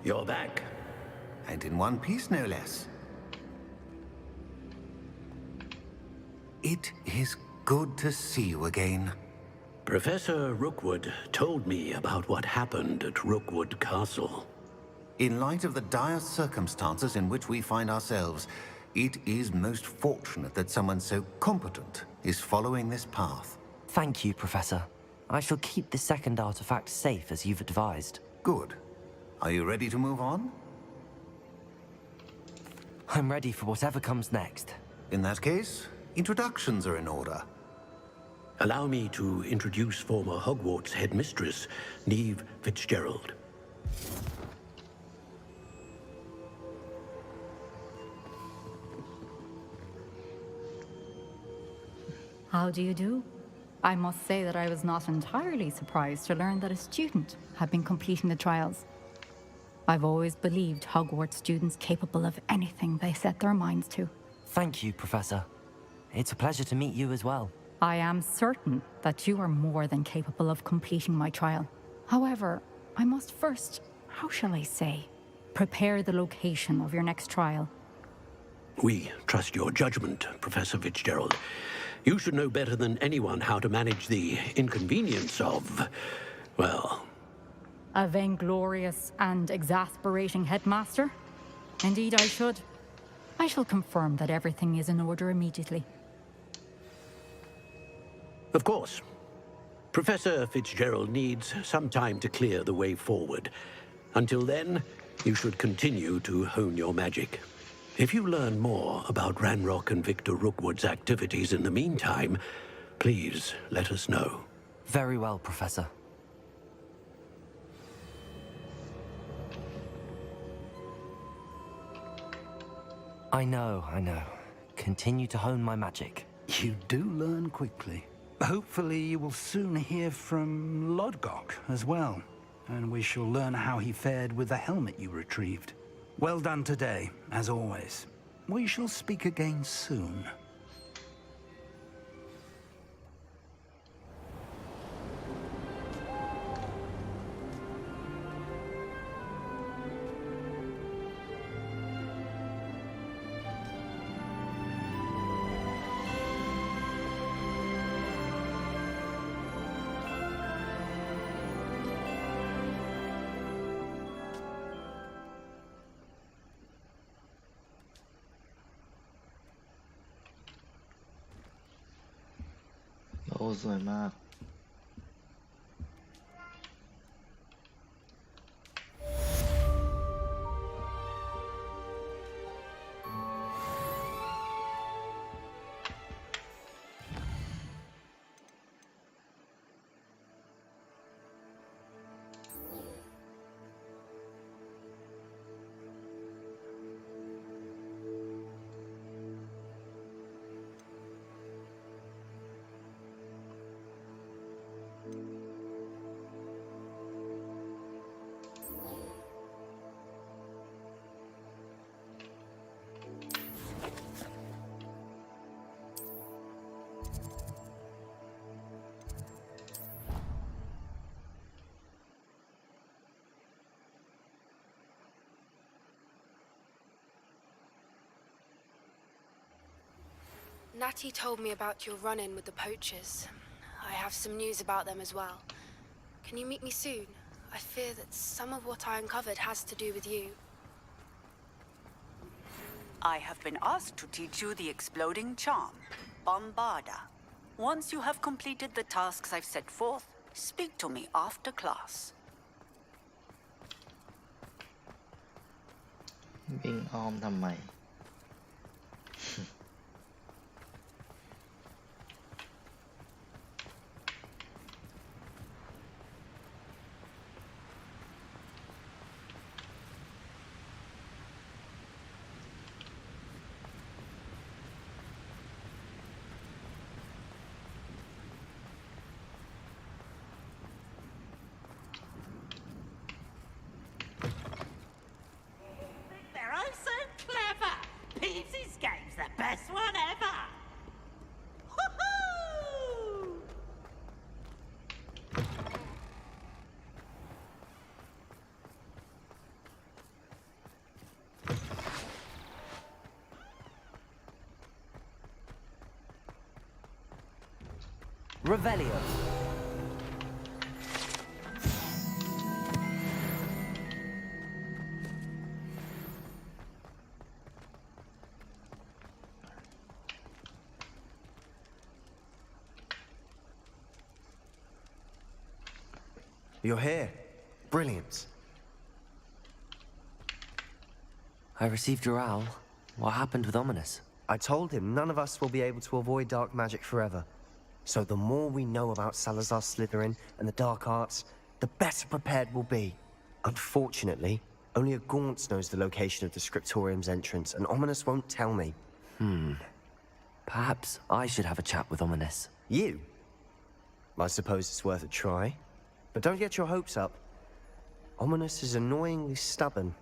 You're back. And in one piece, no less. It is good to see you again. Professor Rookwood told me about what happened at Rookwood Castle. In light of the dire circumstances in which we find ourselves, it is most fortunate that someone so competent is following this path. Thank you, Professor. I shall keep the second artifact safe as you've advised. Good. Are you ready to move on? I'm ready for whatever comes next. In that case, introductions are in order. Allow me to introduce former Hogwarts headmistress, Neve Fitzgerald. How do you do? I must say that I was not entirely surprised to learn that a student had been completing the trials. I've always believed Hogwarts students capable of anything they set their minds to. Thank you, Professor. It's a pleasure to meet you as well. I am certain that you are more than capable of completing my trial. However, I must first, how shall I say, prepare the location of your next trial. We trust your judgment, Professor Fitzgerald. You should know better than anyone how to manage the inconvenience of, well... A vainglorious and exasperating headmaster? Indeed I should. I shall confirm that everything is in order immediately. Of course. Professor Fitzgerald needs some time to clear the way forward. Until then, you should continue to hone your magic. If you learn more about Ranrock and Victor Rookwood's activities in the meantime, please let us know. Very well, Professor. I know. Continue to hone my magic. You do learn quickly. Hopefully you will soon hear from Lodgok as well, and we shall learn how he fared with the helmet you retrieved. Well done today, as always. We shall speak again soon. Oh, สวยมาก Natty told me about your run-in with the poachers. I have some news about them as well. Can you meet me soon? I fear that some of what I uncovered has to do with you. I have been asked to teach you the exploding charm, Bombarda. Once you have completed the tasks I've set forth, speak to me after class. วิ่งอ้อมทำไม They're oh so clever. Revelio. You're here. Brilliant. I received your owl. What happened with Ominous? I told him none of us will be able to avoid dark magic forever. So the more we know about Salazar Slytherin and the dark arts, the better prepared we'll be. Unfortunately, only a Gaunt knows the location of the Scriptorium's entrance, and Ominous won't tell me. Perhaps I should have a chat with Ominous. You? I suppose it's worth a try. But don't get your hopes up. Ominous is annoyingly stubborn.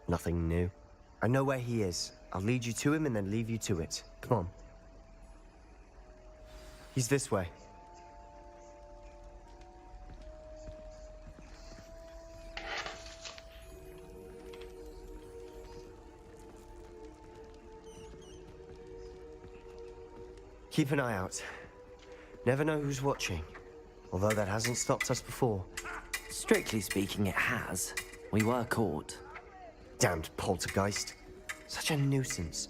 Nothing new. I know where he is. I'll lead you to him and then leave you to it. Come on. He's this way. Keep an eye out. Never know who's watching. Although that hasn't stopped us before. Strictly speaking, it has. We were caught. Damned poltergeist. Such a nuisance.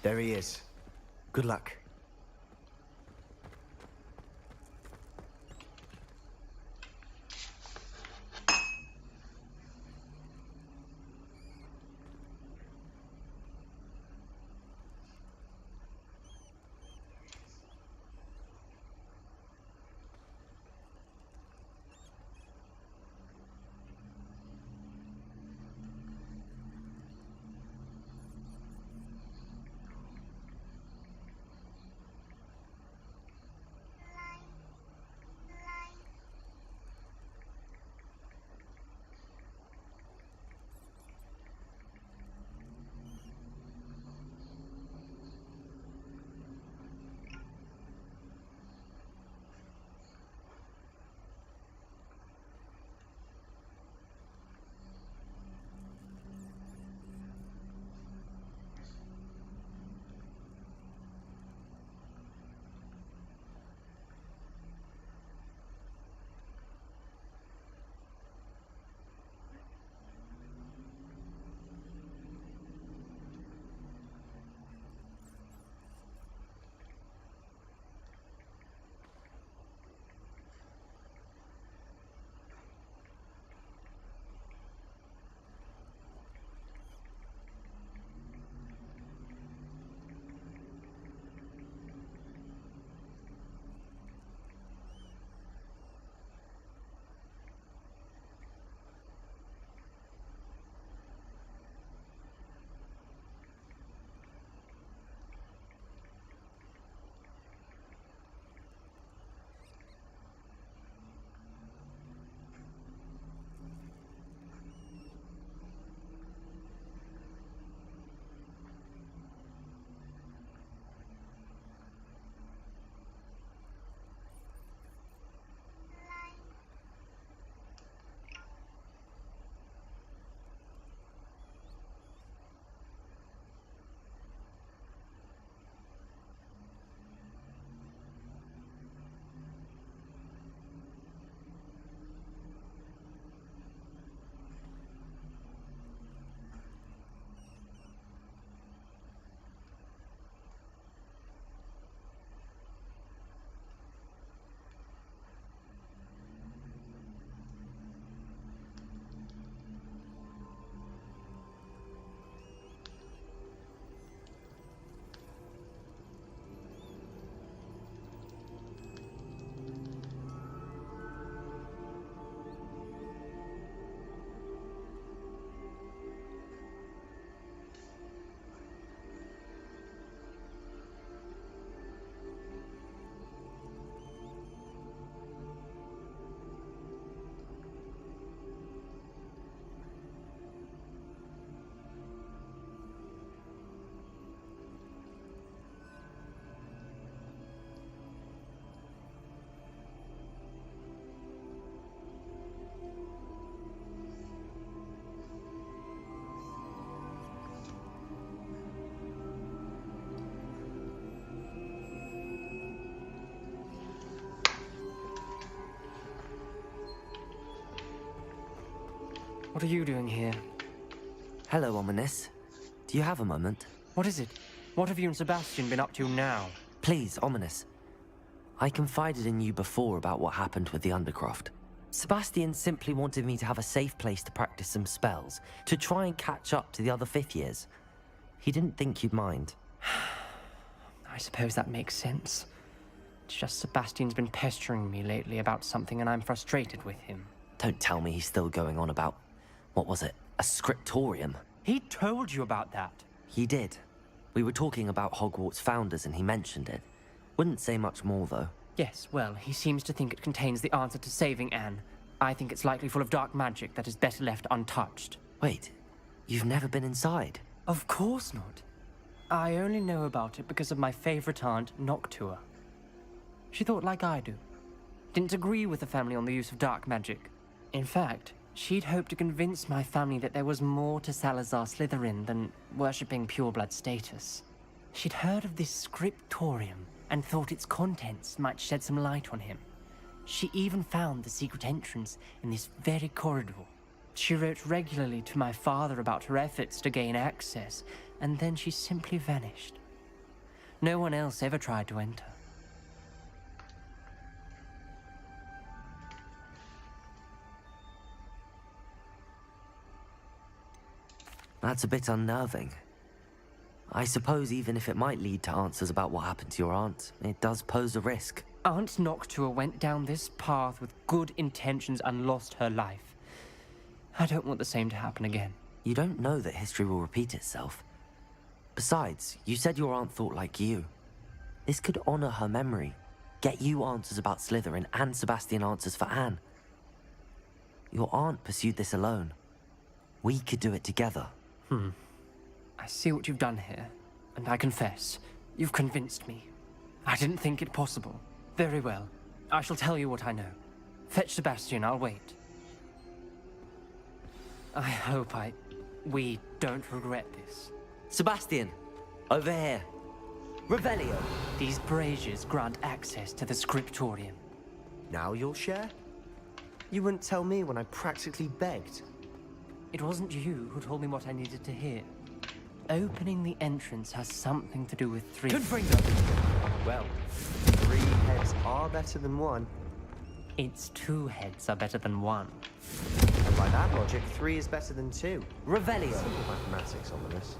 There he is. Good luck. What are you doing here? Hello, Ominous. Do you have a moment? What is it? What have you and Sebastian been up to now? Please, Ominous. I confided in you before about what happened with the Undercroft. Sebastian simply wanted me to have a safe place to practice some spells, to try and catch up to the other fifth years. He didn't think you'd mind. I suppose that makes sense. It's just Sebastian's been pestering me lately about something and I'm frustrated with him. Don't tell me he's still going on about, what was it, a scriptorium? He told you about that. He did. We were talking about Hogwarts founders and he mentioned it. Wouldn't say much more, though. Yes, well, he seems to think it contains the answer to saving Anne. I think it's likely full of dark magic that is better left untouched. Wait, you've never been inside? Of course not. I only know about it because of my favorite aunt, Noctua. She thought like I do. Didn't agree with the family on the use of dark magic. In fact, she'd hoped to convince my family that there was more to Salazar Slytherin than worshipping pureblood status. She'd heard of this scriptorium and thought its contents might shed some light on him. She even found the secret entrance in this very corridor. She wrote regularly to my father about her efforts to gain access, and then she simply vanished. No one else ever tried to enter. That's a bit unnerving. I suppose even if it might lead to answers about what happened to your aunt, it does pose a risk. Aunt Noctua went down this path with good intentions and lost her life. I don't want the same to happen again. You don't know that history will repeat itself. Besides, you said your aunt thought like you. This could honor her memory, get you answers about Slytherin and Sebastian answers for Anne. Your aunt pursued this alone. We could do it together. I see what you've done here, and I confess, you've convinced me. I didn't think it possible. Very well. I shall tell you what I know. Fetch Sebastian, I'll wait. I hope we don't regret this. Sebastian, over here. Revelio. These braziers grant access to the scriptorium. Now you'll share? You wouldn't tell me when I practically begged. It wasn't you who told me what I needed to hear. Opening the entrance has something to do with three... Confringo! Well, 3 heads are better than 1. It's 2 heads are better than 1. And by that logic, 3 is better than 2. Revelio! Simple mathematics, Ominous.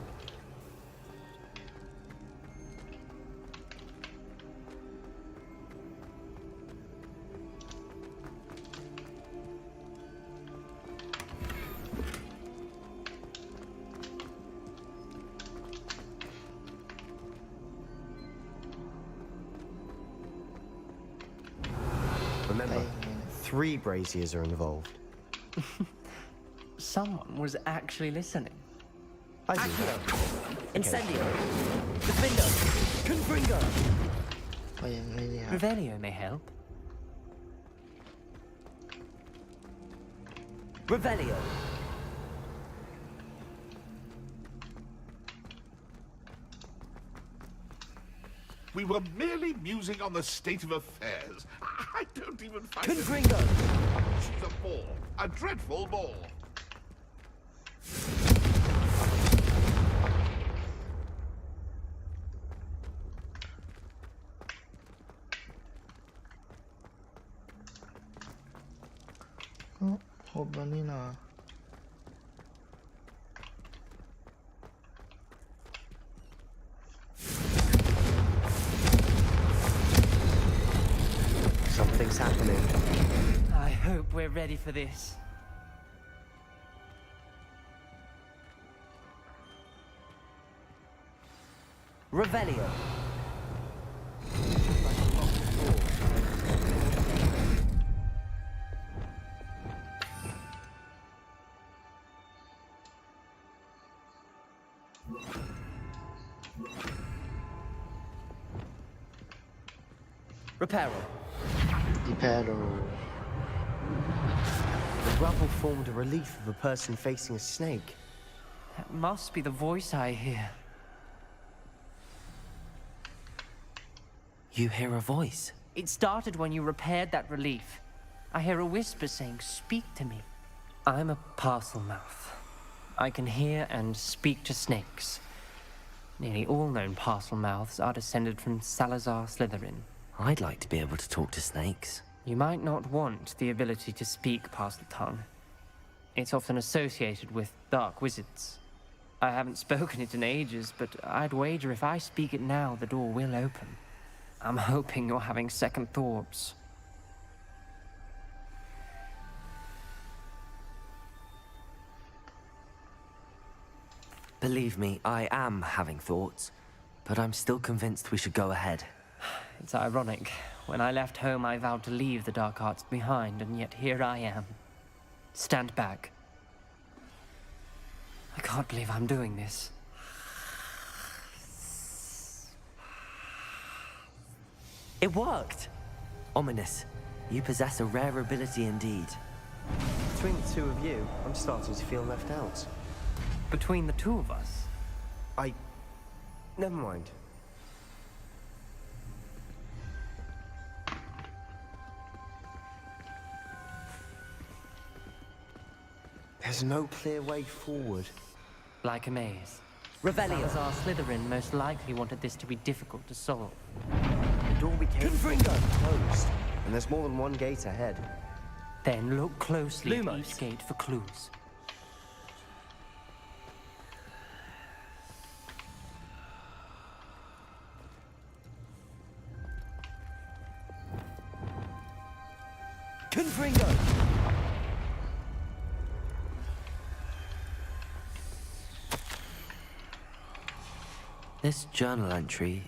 Remember, 3 braziers are involved. Someone was actually listening. I do Accio! that. Incendio! Defendo! Confringo! ก็ยังไม่ได้ Revelio may help. Revelio! We were merely musing on the state of affairs. I don't even find Confringo! She's a bore. A dreadful bore. Oh, ครบแล้วนี่นะ Something's happening. I hope we're ready for this. Revelio! Reparo. อีแพโร The rubble formed a relief of a person facing a snake. That must be the voice I hear. You hear a voice? It started when you repaired that relief. I hear a whisper saying, "Speak to me." I'm a parcel mouth. I can hear and speak to snakes. Nearly all known parcel mouths are descended from Salazar Slytherin. I'd like to be able to talk to snakes. You might not want the ability to speak parcel tongue. It's often associated with dark wizards. I haven't spoken it in ages, but I'd wager if I speak it now, the door will open. I'm hoping you're having second thoughts. Believe me, I am having thoughts, but I'm still convinced we should go ahead. It's ironic. When I left home, I vowed to leave the dark arts behind, and yet here I am. Stand back. I can't believe I'm doing this. It worked! Ominous. You possess a rare ability indeed. Between the two of you, I'm starting to feel left out. Between the two of us? Never mind. There's no clear way forward. Like a maze. Revelio. Salazar Slytherin most likely wanted this to be difficult to solve. The door became closed, and there's more than one gate ahead. Then look closely at each gate for clues. Confringo! This journal entry,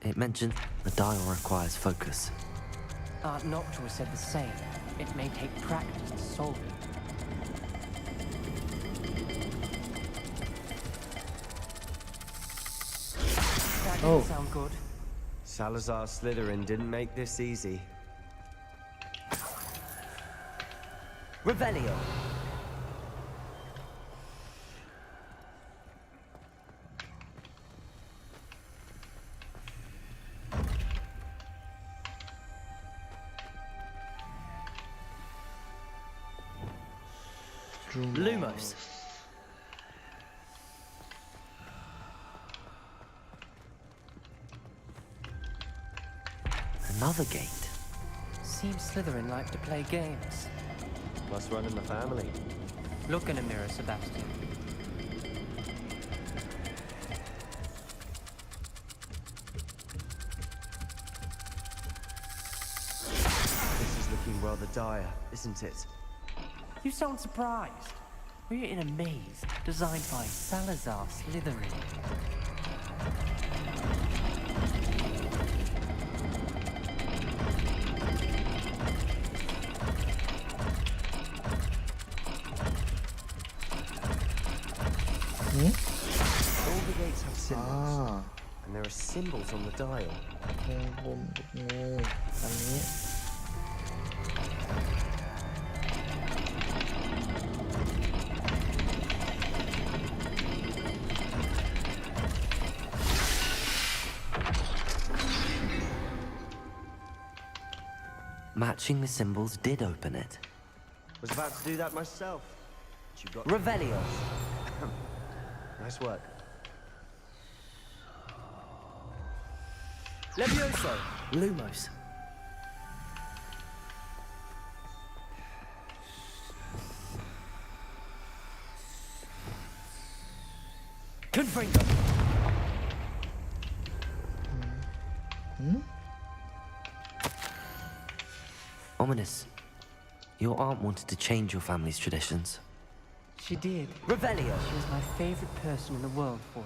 it mentions the dial requires focus. Art Noctua said the same. It may take practice to solve it. That didn't sound good. Salazar Slytherin didn't make this easy. Revelio. Lumos. Another gate. Seems Slytherin like to play games. Must run in the family. Look in a mirror, Sebastian. This is looking rather dire, isn't it? You sound surprised. We're in a maze designed by Salazar Slytherin. All the gates have symbols, and there are symbols on the dial. วงกลมงูอันนี้ Matching the symbols did open it. Was about to do that myself. But you got Revelio. Nice work. Levioso. Lumos. Confringo. Ominous. Your aunt wanted to change your family's traditions. She did. Revelio. She was my favorite person in the world for it.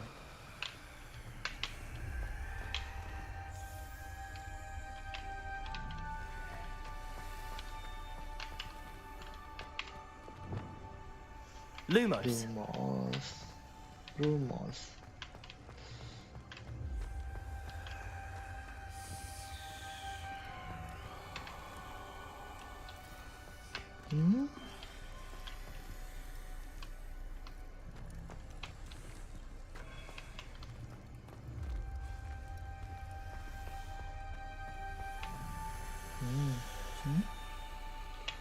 Lumos. Lumos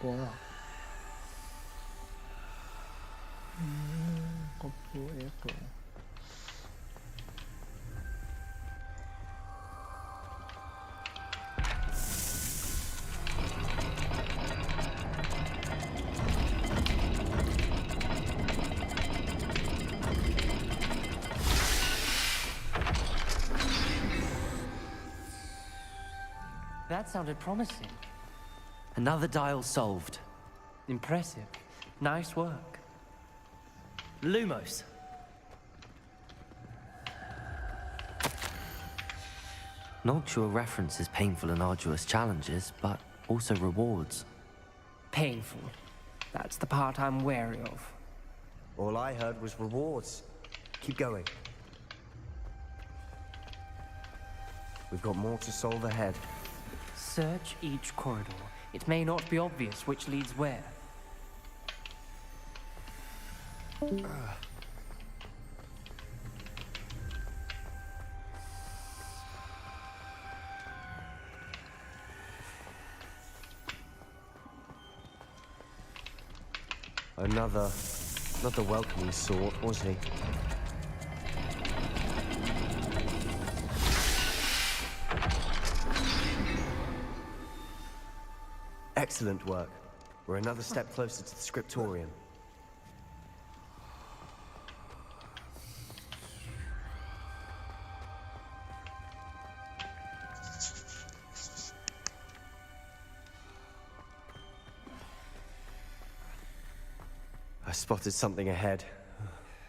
กลัว UF เหรอ That sounded promising. Another dial solved. Impressive. Nice work. Lumos. Noctua references painful and arduous challenges, but also rewards. Painful. That's the part I'm wary of. All I heard was rewards. Keep going. We've got more to solve ahead. Search each corridor. It may not be obvious which leads where. Not the welcoming sort, was he? Excellent work. We're another step closer to the scriptorium. I spotted something ahead.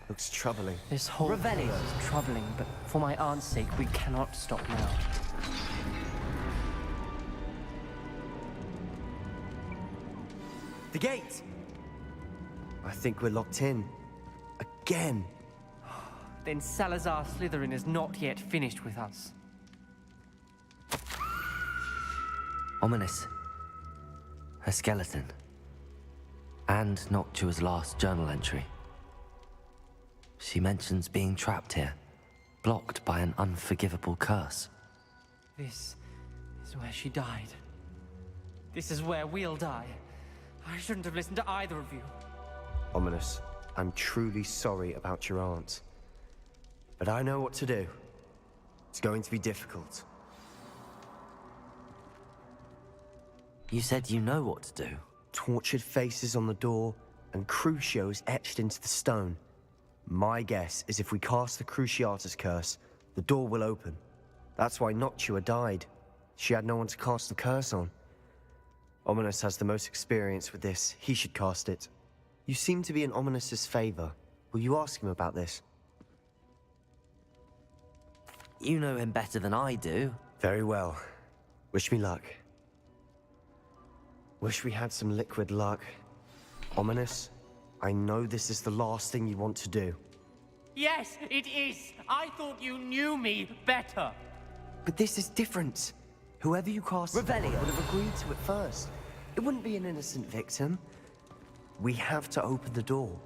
Looks troubling. This whole place is troubling, but for my aunt's sake, we cannot stop now. The gate! I think we're locked in. Again. Then Salazar Slytherin is not yet finished with us. Ominous. A skeleton. And Noctua's last journal entry. She mentions being trapped here, blocked by an unforgivable curse. This is where she died. This is where we'll die. I shouldn't have listened to either of you. Ominous, I'm truly sorry about your aunt. But I know what to do. It's going to be difficult. You said you know what to do. Tortured faces on the door, and Crucios etched into the stone. My guess is if we cast the Cruciatus curse, the door will open. That's why Noctua died. She had no one to cast the curse on. Ominous has the most experience with this. He should cast it. You seem to be in Ominous's favor. Will you ask him about this? You know him better than I do. Very well. Wish me luck. Wish we had some liquid luck. Ominous, I know this is the last thing you want to do. Yes, it is. I thought you knew me better. But this is different. Whoever you cast Revelio would have agreed to it first. It wouldn't be an innocent victim. We have to open the door.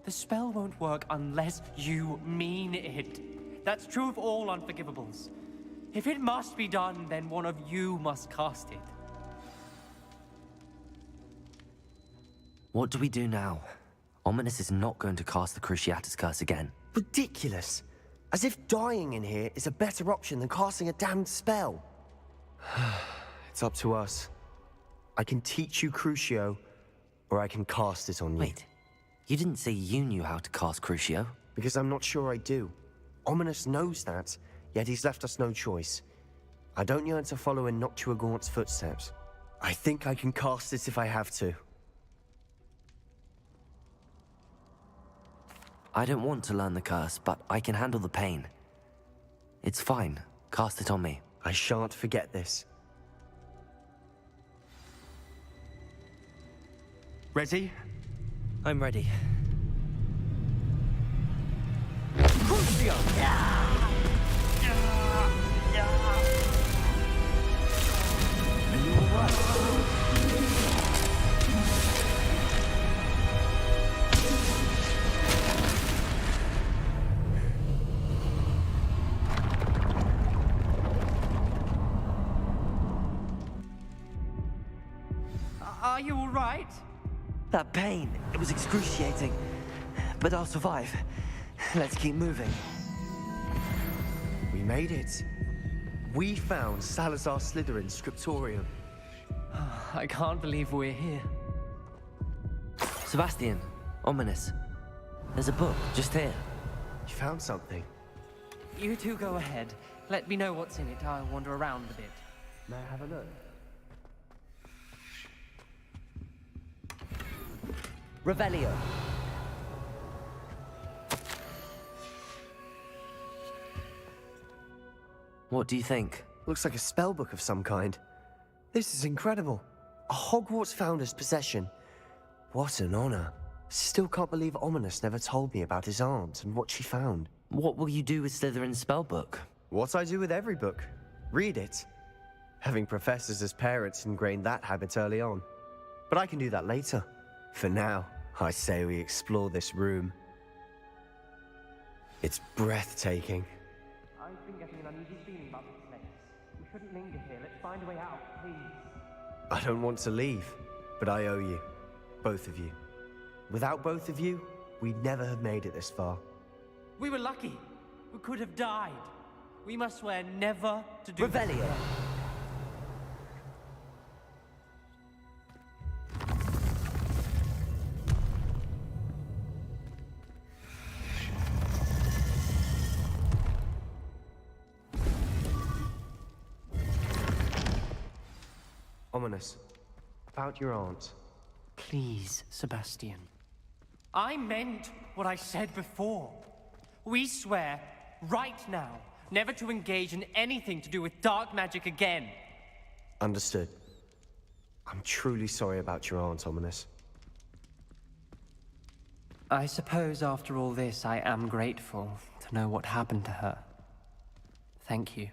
The spell won't work unless you mean it. That's true of all unforgivables. If it must be done, then one of you must cast it. What do we do now? Ominous is not going to cast the Cruciatus curse again. Ridiculous. As if dying in here is a better option than casting a damned spell. It's up to us. I can teach you Crucio, or I can cast it on you. Wait, you didn't say you knew how to cast Crucio? Because I'm not sure I do. Ominous knows that, yet he's left us no choice. I don't yearn to follow in Noctua Gaunt's footsteps. I think I can cast it if I have to. I don't want to learn the curse, but I can handle the pain. It's fine. Cast it on me. I shan't forget this. Ready? I'm ready. Crucio! Are you alright? Are you all right? That pain, it was excruciating. but I'll survive. Let's keep moving. We made it. We found Salazar Slytherin's scriptorium. I can't believe we're here. Sebastian, ominous. There's a book just here. You found something. You two go ahead. Let me know what's in it. I'll wander around a bit. May I have a look? Revelio. What do you think? Looks like a spell book of some kind. This is incredible. A Hogwarts founder's possession. What an honor. Still can't believe Ominous never told me about his aunt and what she found. What will you do with Slytherin's spellbook? What I do with every book. Read it. Having professors as parents ingrained that habit early on. But I can do that later. For now, I say we explore this room. It's breathtaking. I've been getting an uneasy feeling about this place. We shouldn't linger here. Let's find a way out, please. I don't want to leave, but I owe you. Both of you. Without both of you, we'd never have made it this far. We were lucky. We could have died. We must swear never to do Revelio. Ominous. About your aunt. Please, Sebastian. I meant what I said before. We swear, right now, never to engage in anything to do with dark magic again. Understood. I'm truly sorry about your aunt, Ominous. I suppose after all this, I am grateful to know what happened to her. Thank you.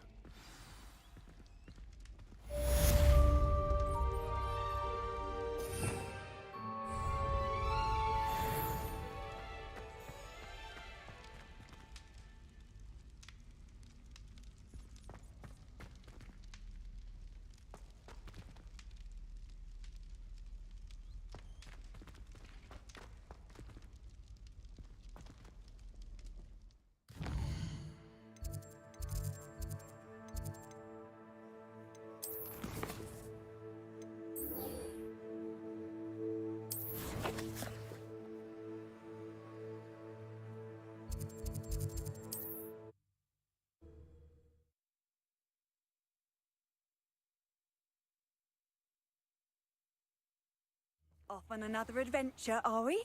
Off on another adventure, are we?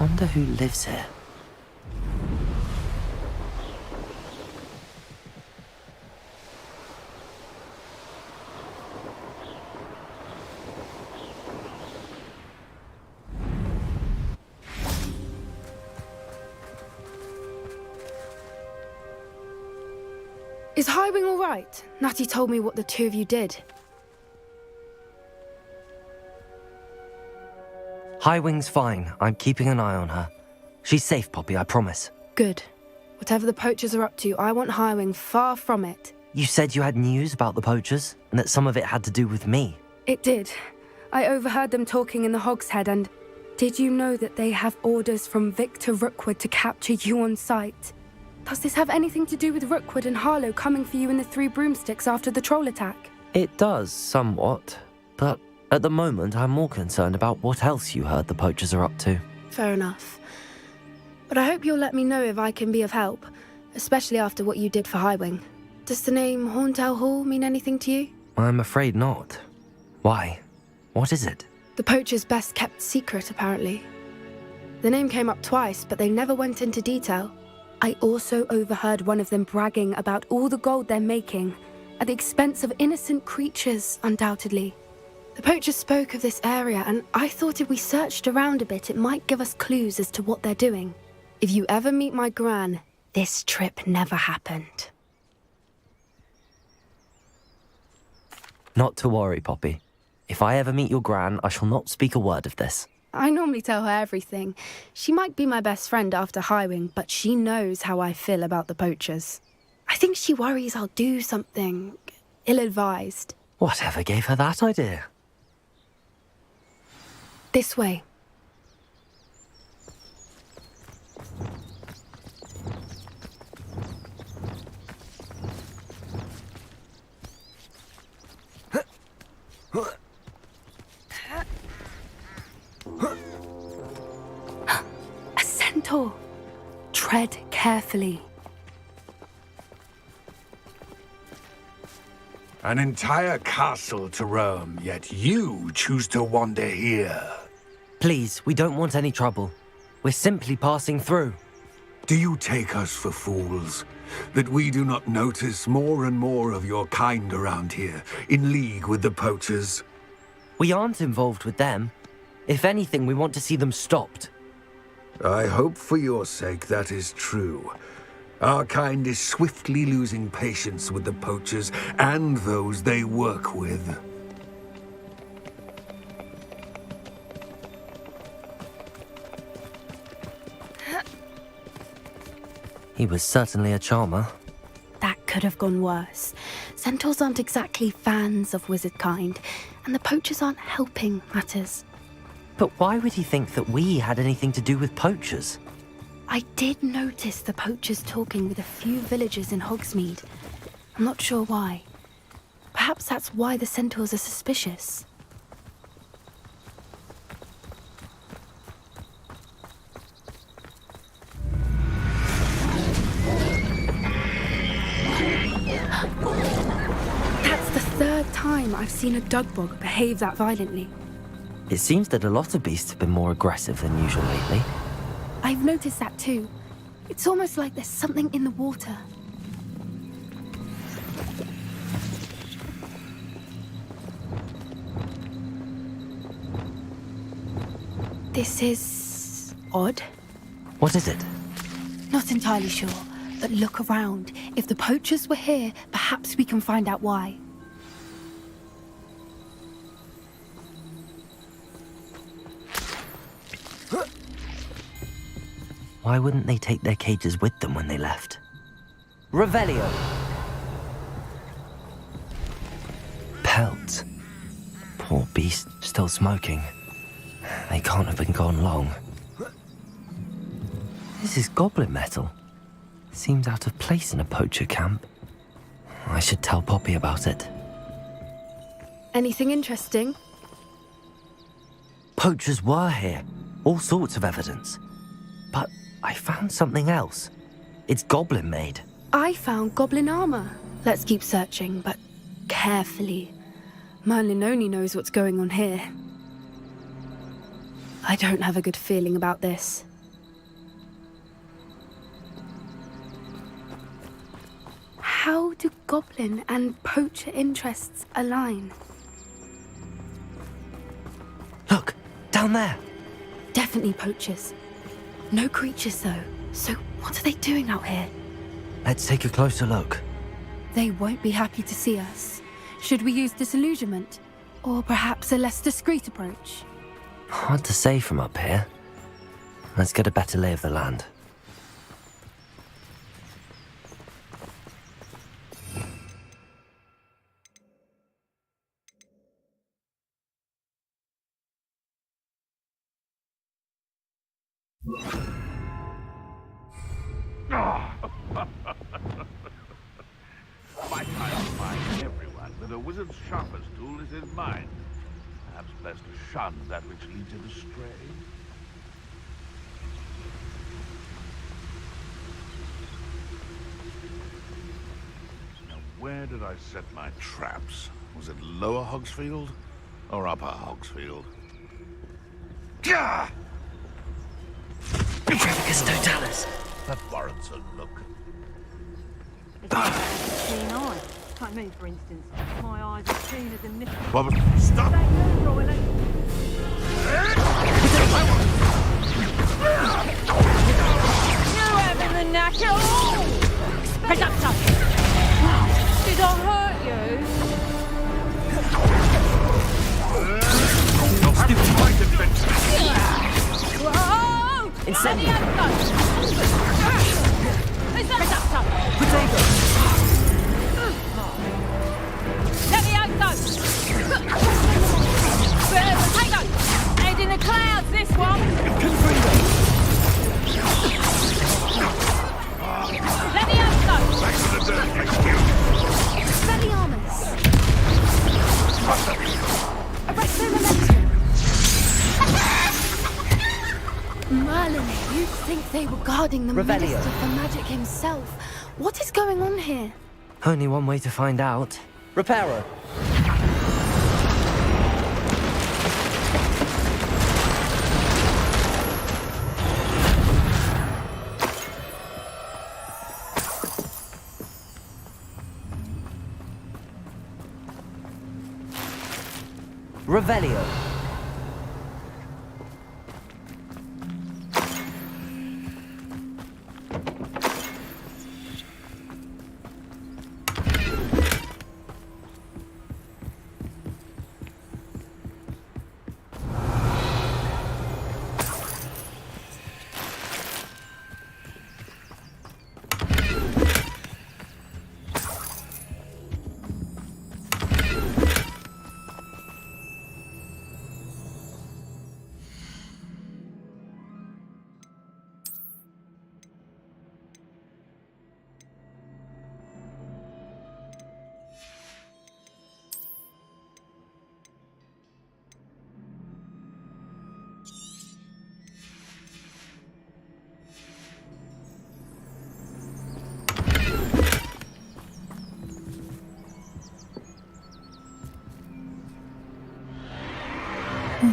Wonder who lives here. Is Highwing all right? Natty told me what the two of you did. Highwing's fine. I'm keeping an eye on her. She's safe, Poppy, I promise. Good. Whatever the poachers are up to, I want Highwing far from it. You said you had news about the poachers, and that some of it had to do with me. It did. I overheard them talking in the Hogshead, and did you know that they have orders from Victor Rookwood to capture you on sight? Does this have anything to do with Rookwood and Harlow coming for you in the Three Broomsticks after the troll attack? It does, somewhat. But at the moment, I'm more concerned about what else you heard the poachers are up to. Fair enough. But I hope you'll let me know if I can be of help, especially after what you did for Highwing. Does the name Horntail Hall mean anything to you? I'm afraid not. Why? What is it? The poachers' best kept secret, apparently. The name came up twice, but they never went into detail. I also overheard one of them bragging about all the gold they're making at the expense of innocent creatures, undoubtedly. The poachers spoke of this area, and I thought if we searched around a bit, it might give us clues as to what they're doing. If you ever meet my gran, this trip never happened. Not to worry, Poppy. If I ever meet your gran, I shall not speak a word of this. I normally tell her everything. She might be my best friend after Highwing, but she knows how I feel about the poachers. I think she worries I'll do something ill-advised. Whatever gave her that idea? This way. A centaur. Tread carefully. An entire castle to roam, yet you choose to wander here. Please, we don't want any trouble. We're simply passing through. Do you take us for fools? That we do not notice more and more of your kind around here, in league with the poachers? We aren't involved with them. If anything, we want to see them stopped. I hope for your sake that is true. Our kind is swiftly losing patience with the poachers and those they work with. He was certainly a charmer. That could have gone worse. Centaurs aren't exactly fans of wizard kind, and the poachers aren't helping matters. But why would he think that we had anything to do with poachers? I did notice the poachers talking with a few villagers in Hogsmeade. I'm not sure why. Perhaps that's why the centaurs are suspicious. That's the third time I've seen a dugbog behave that violently. It seems that a lot of beasts have been more aggressive than usual lately. I've noticed that too. It's almost like there's something in the water. This is odd. What is it? Not entirely sure, but look around. If the poachers were here, perhaps we can find out why. Why wouldn't they take their cages with them when they left? Revelio! Pelt. Poor beast, still smoking. They can't have been gone long. This is goblin metal. Seems out of place in a poacher camp. I should tell Poppy about it. Anything interesting? Poachers were here. All sorts of evidence. But I found something else. It's goblin made. I found goblin armor. Let's keep searching, but carefully. Merlin only knows what's going on here. I don't have a good feeling about this. How do goblin and poacher interests align? Look, down there. Definitely poachers. No creatures, though. So what are they doing out here? Let's take a closer look. They won't be happy to see us. Should we use disillusionment? Or perhaps a less discreet approach? Hard to say from up here. Let's get a better lay of the land. My child reminds everyone that a wizard's sharpest tool is his mind. Perhaps best to shun that which leads him astray. Now, where did I set my traps? Was it Lower Hogsfield or Upper Hogsfield? Gah! Brevis Totalis. That warrants a look. It's clean on. Like me, for instance. My eyes are keen as a nipple. Bob, stop! You having the knack at all? Pick up stuff. Did I hurt you? You'll have to fight adventure. Whoa! Incendio. Pick up stuff. Potato. Let me out, though. Potato. Head in the clouds, this one. Let me out, though. Back to the dirt, HQ. Expelliarmus! Erecto momentum! Merlin, you'd think they were guarding the Revelio. Minister for Magic himself. What is going on here? Only one way to find out. Reparo. Revelio.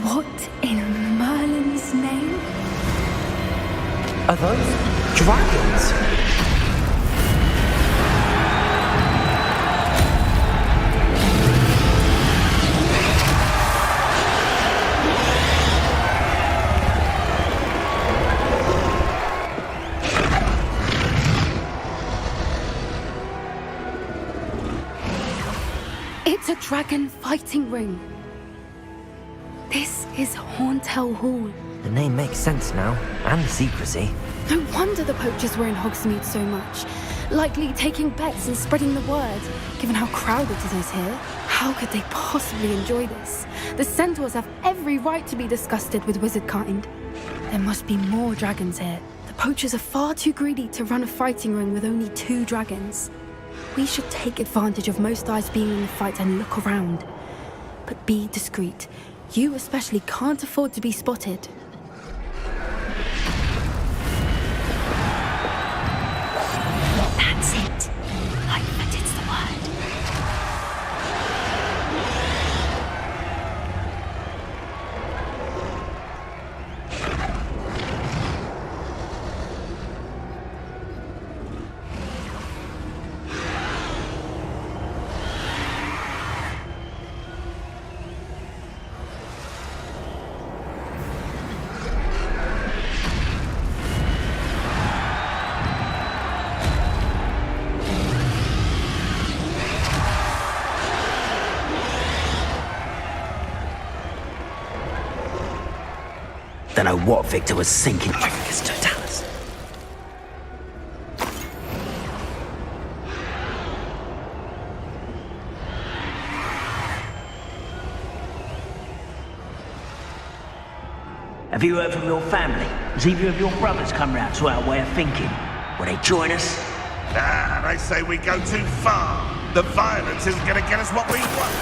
What in Merlin's name? Are those dragons? It's a dragon fighting ring. This is Hauntel Hall. The name makes sense now, and the secrecy. No wonder the poachers were in Hogsmeade so much. Likely taking bets and spreading the word, given how crowded it is here. How could they possibly enjoy this? The centaurs have every right to be disgusted with wizard kind. There must be more dragons here. The poachers are far too greedy to run a fighting ring with only 2 dragons. We should take advantage of most eyes being in the fight and look around. But be discreet. You especially can't afford to be spotted. That's it. Like that it's the word. Don't know what Victor was thinking. Dragons Totalis. Have you heard from your family? Has either of your brothers come round to our way of thinking? Will they join us? Nah, they say we go too far. The violence isn't going to get us what we want.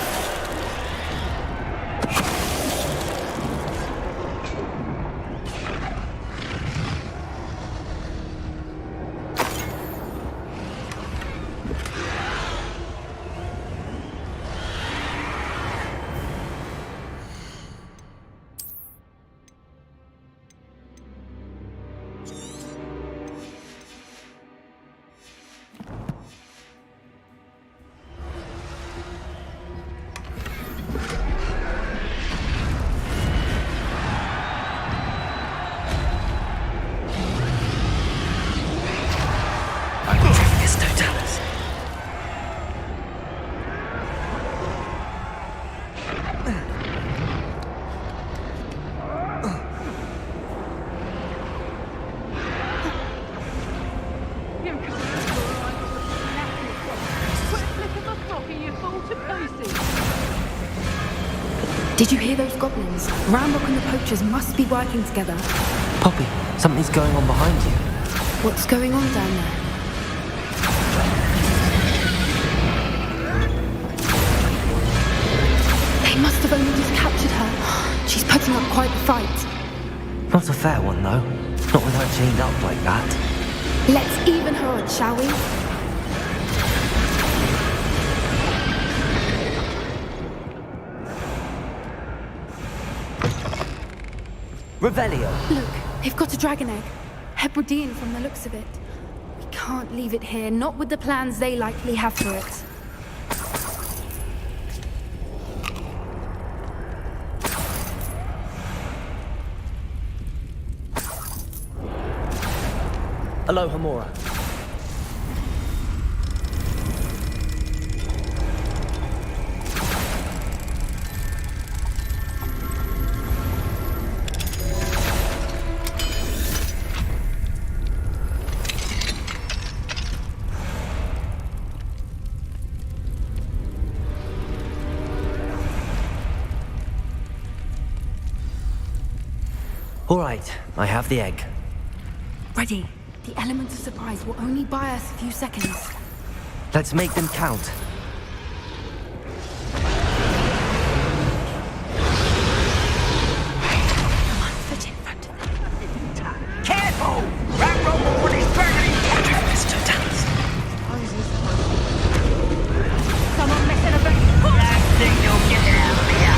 Did you hear those goblins? Ramrock and the poachers must be working together. Poppy, something's going on behind you. What's going on down there? They must have only just captured her. She's putting up quite the fight. Not a fair one, though. Not with her chained up like that. Let's even her odds, shall we? Revelio. Look, they've got a dragon egg. Hebridean from the looks of it. We can't leave it here, not with the plans they likely have for it. Aloha Mora. All right, I have the egg. Ready. The element of surprise will only buy us a few seconds. Let's make them count. Come on, foot in front of them. Careful! Ramrock with his dragon! Mr. Dance. Come on, messing about. That signal, get out of here!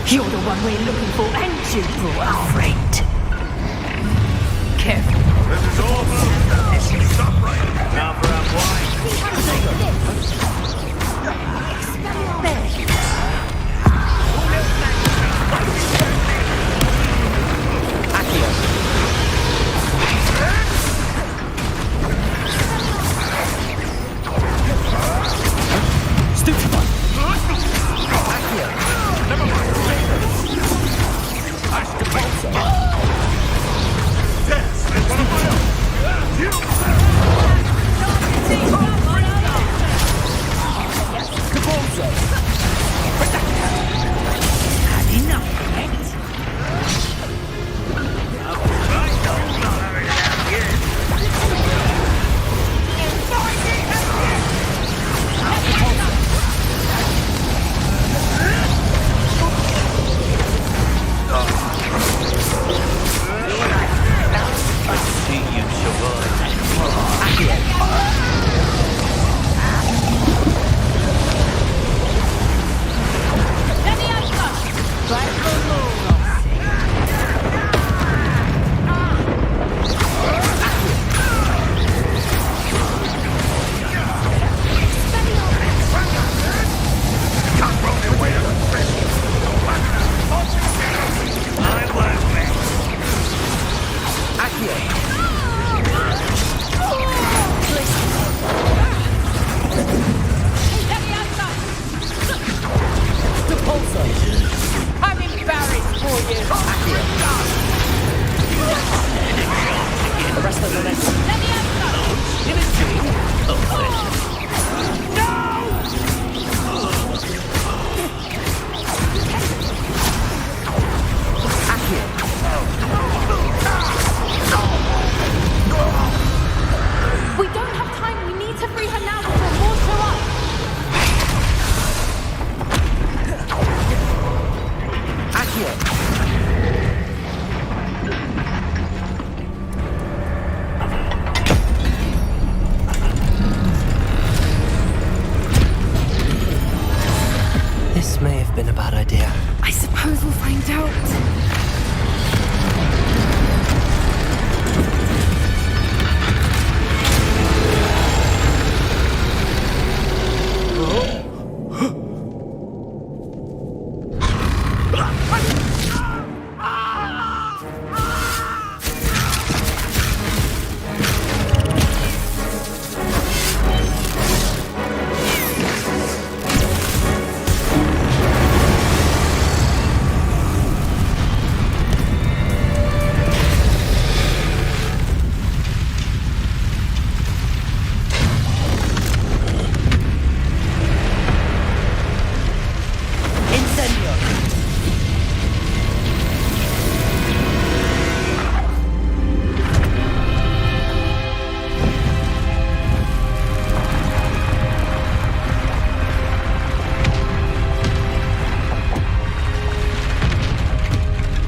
You're the one we're looking for, and you brought a friend. Careful. This is awful. Stop right now for our wine. Yes, have been a bad idea. I suppose we'll find out.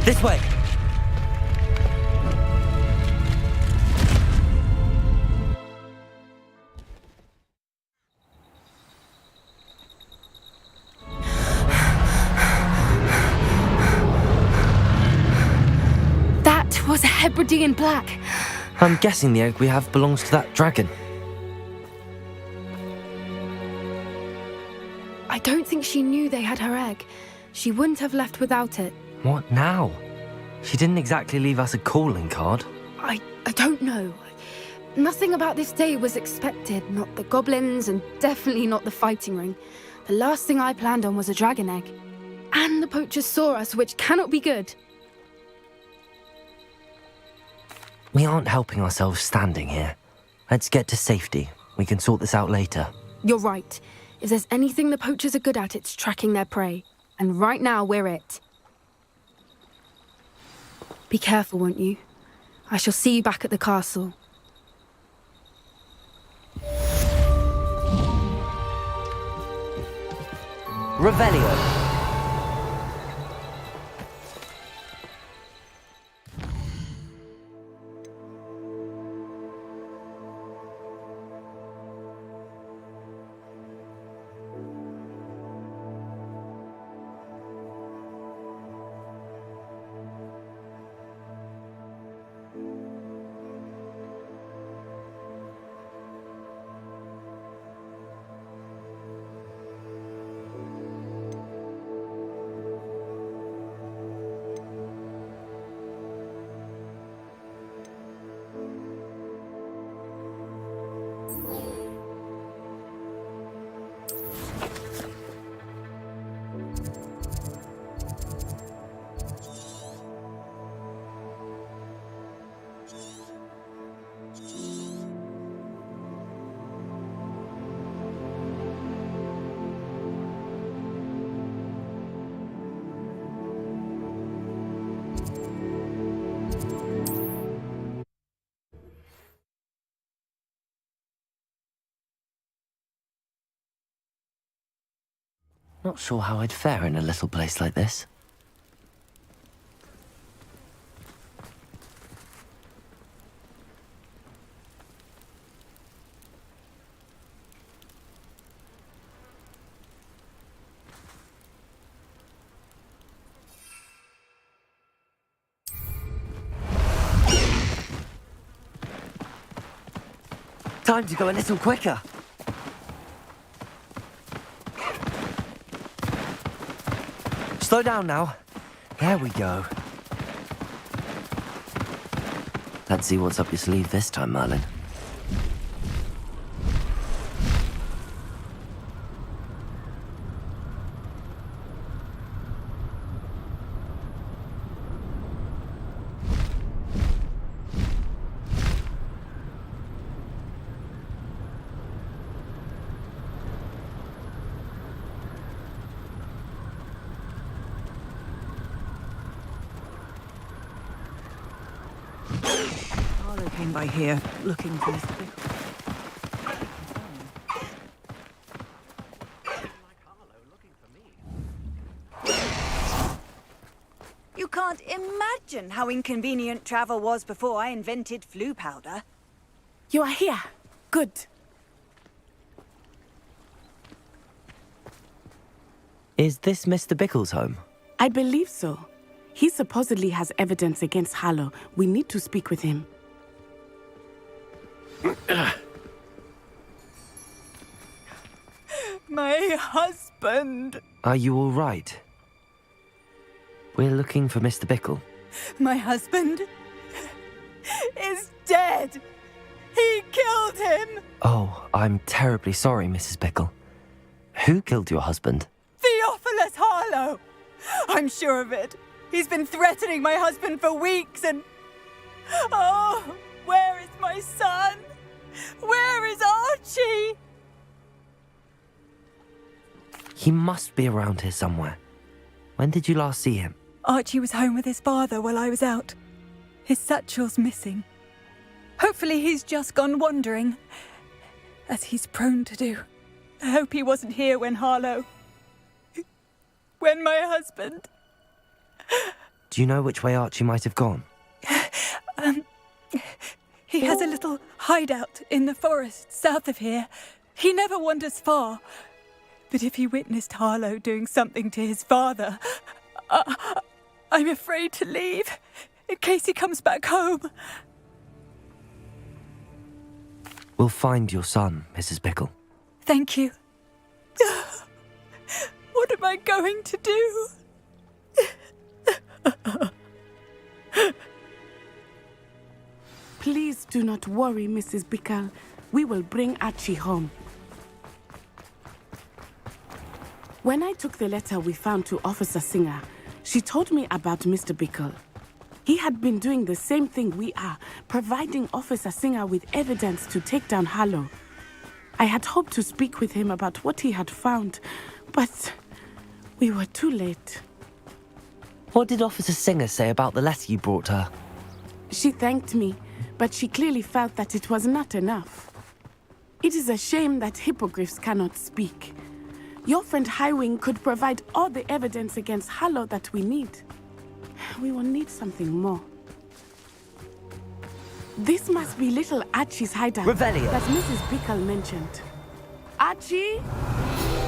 This way. That was a Hebridean black. I'm guessing the egg we have belongs to that dragon. I don't think she knew they had her egg. She wouldn't have left without it. What now? She didn't exactly leave us a calling card. I don't know. Nothing about this day was expected. Not the goblins, and definitely not the fighting ring. The last thing I planned on was a dragon egg. And the poachers saw us, which cannot be good. We aren't helping ourselves standing here. Let's get to safety. We can sort this out later. You're right. If there's anything the poachers are good at, it's tracking their prey. And right now, we're it. Be careful, won't you? I shall see you back at the castle. Revelio. Not sure how I'd fare in a little place like this. Time to go a little quicker. Slow down now. There we go. Let's see what's up your sleeve this time, Merlin. Came by here looking for this big... You can't imagine how inconvenient travel was before I invented flu powder. You are here. Good. Is this Mr. Bickle's home? I believe so. He supposedly has evidence against Harlow. We need to speak with him. My husband! Are you all right? We're looking for Mr. Bickle. My husband is dead! He killed him! Oh, I'm terribly sorry, Mrs. Bickle. Who killed your husband? Theophilus Harlow! I'm sure of it. He's been threatening my husband for weeks and... Oh, where is my son? Where is Archie? He must be around here somewhere. When did you last see him? Archie was home with his father while I was out. His satchel's missing. Hopefully he's just gone wandering, as he's prone to do. I hope he wasn't here when Harlow... when my husband... Do you know which way Archie might have gone? He has a little hideout in the forest south of here. He never wanders far. But if he witnessed Harlow doing something to his father, I'm afraid to leave, in case he comes back home. We'll find your son, Mrs. Bickle. Thank you. What am I going to do? Please do not worry, Mrs. Bickle. We will bring Archie home. When I took the letter we found to Officer Singer, she told me about Mr. Bickle. He had been doing the same thing we are, providing Officer Singer with evidence to take down Harlow. I had hoped to speak with him about what he had found, but we were too late. What did Officer Singer say about the letter you brought her? She thanked me, but she clearly felt that it was not enough. It is a shame that hippogriffs cannot speak. Your friend Highwing could provide all the evidence against Harlow that we need. We will need something more. This must be little Archie's hideout Revelio. that Mrs. Bickle mentioned. Archie?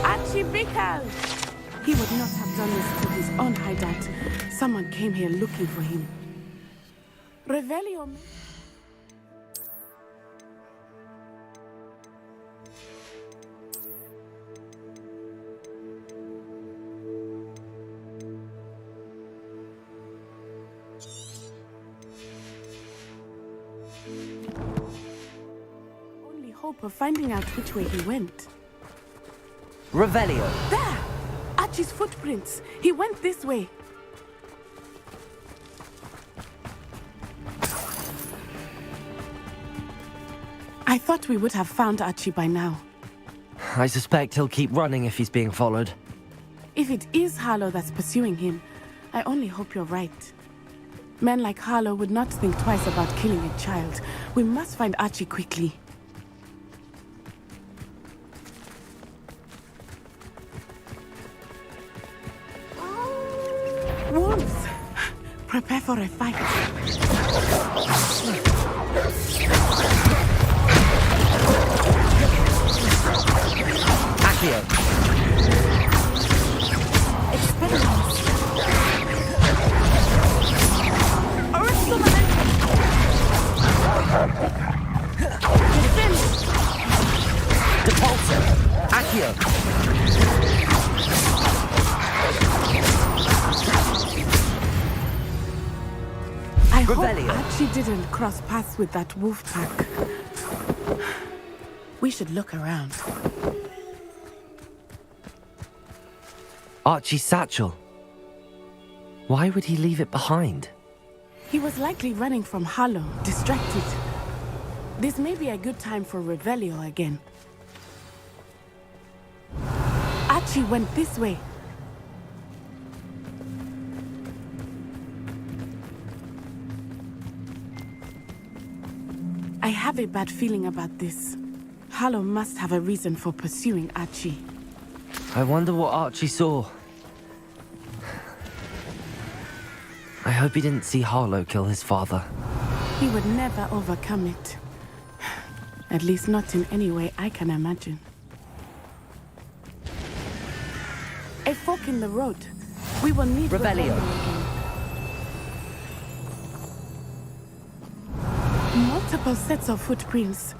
Archie Bickle! He would not have done this to his own hideout. Someone came here looking for him. Revelio. Only hope of finding out which way he went. Revelio. There! Archie's footprints. He went this way. I thought we would have found Archie by now. I suspect he'll keep running if he's being followed. If it is Harlow that's pursuing him, I only hope you're right. Men like Harlow would not think twice about killing a child. We must find Archie quickly. Wolves! Prepare for a fight. Accio. Experiments. Defense. Depulso. Accio. I hope Revelio. Archie didn't cross paths with that wolf pack. We should look around. Archie's satchel. Why would he leave it behind? He was likely running from Harlow, distracted. This may be a good time for Revelio again. Archie went this way. I have a bad feeling about this. Harlow must have a reason for pursuing Archie. I wonder what Archie saw. I hope he didn't see Harlow kill his father. He would never overcome it. At least not in any way I can imagine. A fork in the road. We will need Revelio. Multiple sets of footprints.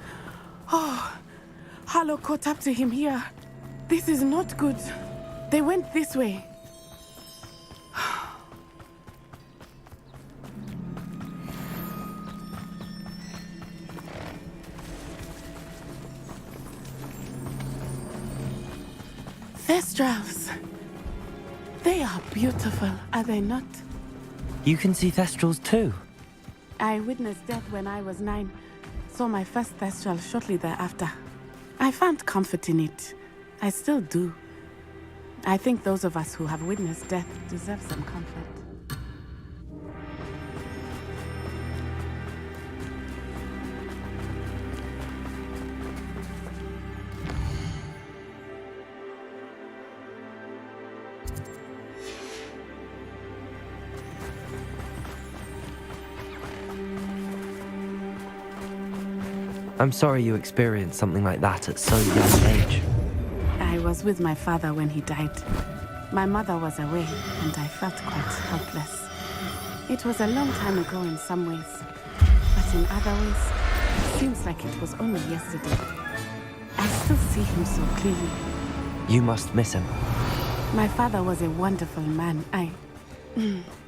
Oh, Harlow caught up to him here. This is not good. They went this way. Thestrals. They are beautiful, are they not? You can see Thestrals too. I witnessed death when I was 9. Saw my first Thestral shortly thereafter. I found comfort in it. I still do. I think those of us who have witnessed death deserve some comfort. I'm sorry you experienced something like that at so young an age. I was with my father when he died. My mother was away, and I felt quite helpless. It was a long time ago in some ways, but in other ways, it seems like it was only yesterday. I still see him so clearly. You must miss him. My father was a wonderful man.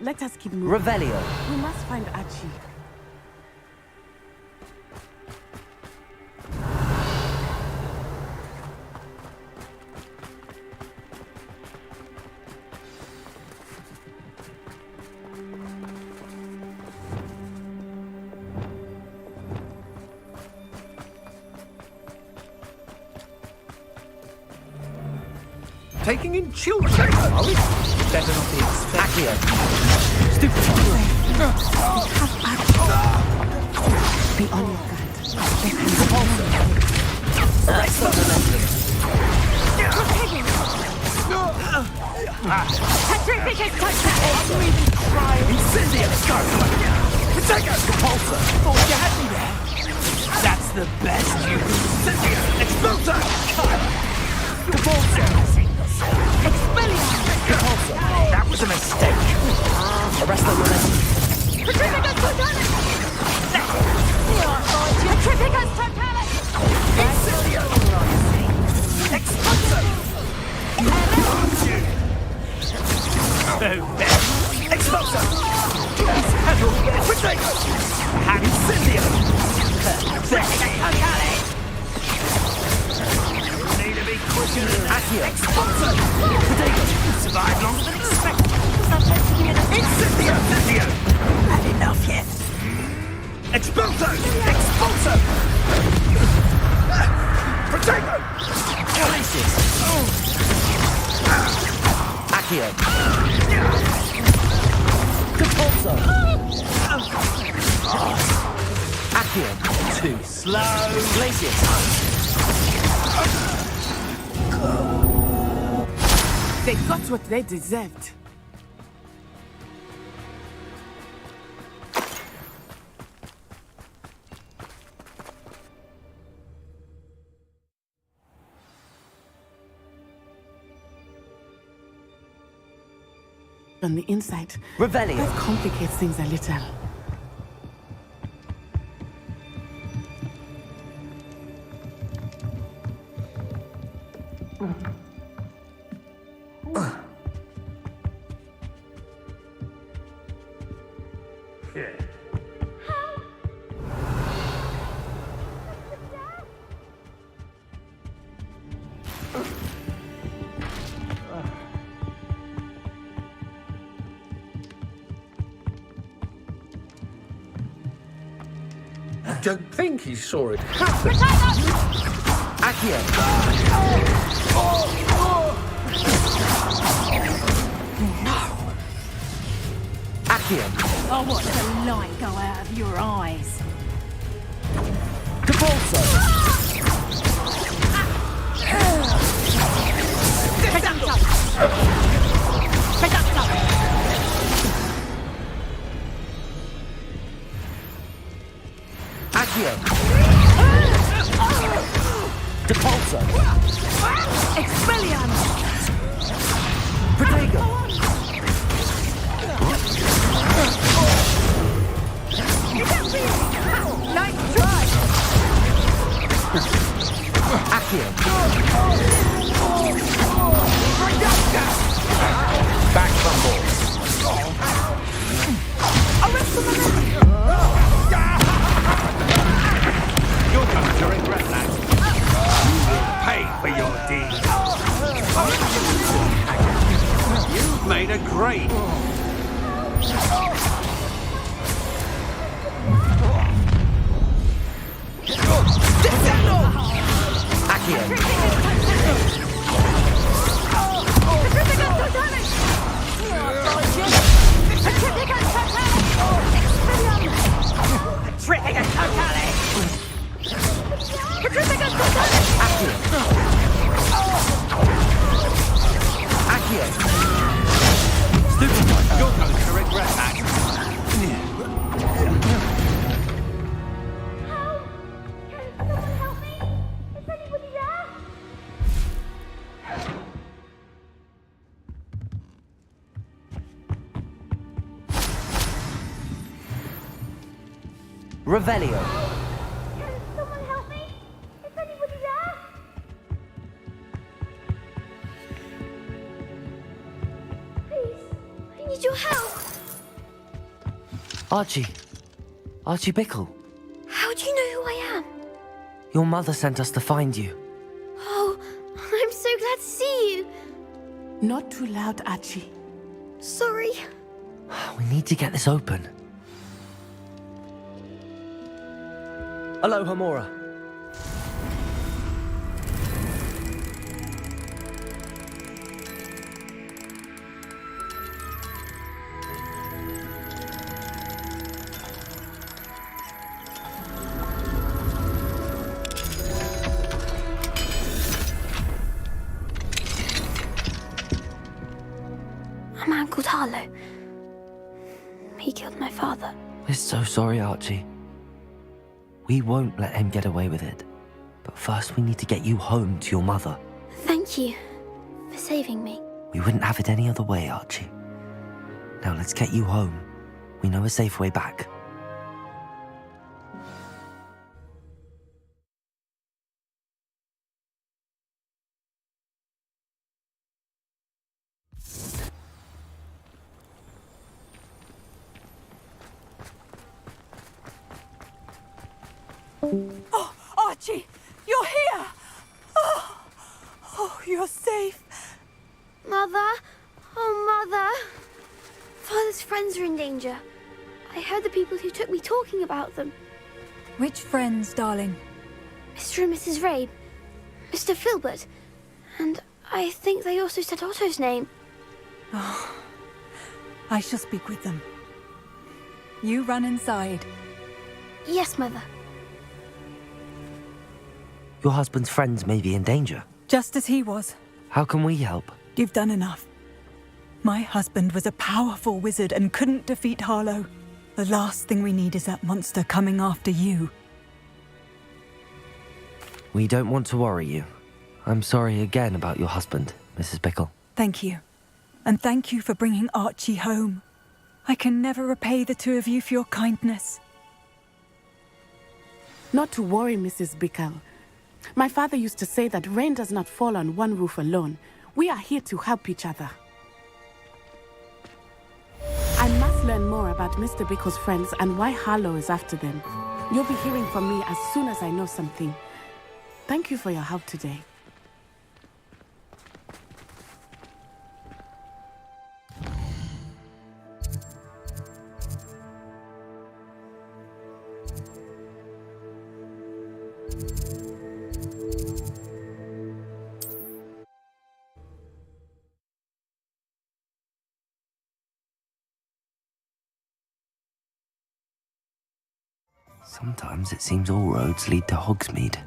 Let us keep moving. Revelio. We must find Archie. Taking in children, are we? Better not be expected. Stupid. Be on your guard. Petrificus touch that! Incendio! Protect us! Repulsor! Thought you had me there. That's the best you can. Expulsor! Repulsor! Expelliarmus! That was a mistake. Arrest the momentum. Petrificus totalis! Petrificus totalis! Incendio! Expulsor! Oh, Ben! Expulsor! Protect! Incendio! Need to be quicker than that. Expulsor! Survived longer than expected. Incendio! Had enough yet. Expulsor! Expulsor! Protego! Crisis! Accio! Repulsor! Accio! Too slow. Glacius! They got what they deserved. On the inside. Revelio. That complicates things a little. I don't think he saw it happen. Accio! No! Accio! I watched the light go out of your eyes. Repulsor! Accio! Repulsor! Expelliarmus! Nice try! Accio! Back fumble. You're coming to regret that. You will pay for your deeds. You've made a great. You're going to regret that. Revelio. Someone help me? Is anybody there? Please, I need your help. Archie. Archie Bickle. How do you know who I am? Your mother sent us to find you. Oh, I'm so glad to see you. Not too loud, Archie. Sorry. We need to get this open. Aloha, Mora. I'm Uncle Harlow. He killed my father. We're so sorry, Archie. We won't let him get away with it. But first we need to get you home to your mother. Thank you for saving me. We wouldn't have it any other way, Archie. Now let's get you home. We know a safe way back. Oh, Archie, you're here! Oh, you're safe. Mother? Oh, Mother. Father's friends are in danger. I heard the people who took me talking about them. Which friends, darling? Mr. and Mrs. Rabe, Mr. Filbert, and I think they also said Otto's name. Oh, I shall speak with them. You run inside. Yes, Mother. Your husband's friends may be in danger. Just as he was. How can we help? You've done enough. My husband was a powerful wizard and couldn't defeat Harlow. The last thing we need is that monster coming after you. We don't want to worry you. I'm sorry again about your husband, Mrs. Bickle. Thank you. And thank you for bringing Archie home. I can never repay the two of you for your kindness. Not to worry, Mrs. Bickle. My father used to say that rain does not fall on one roof alone. We are here to help each other. I must learn more about Mr. Bickle's friends and why Harlow is after them. You'll be hearing from me as soon as I know something. Thank you for your help today. Sometimes it seems all roads lead to Hogsmeade.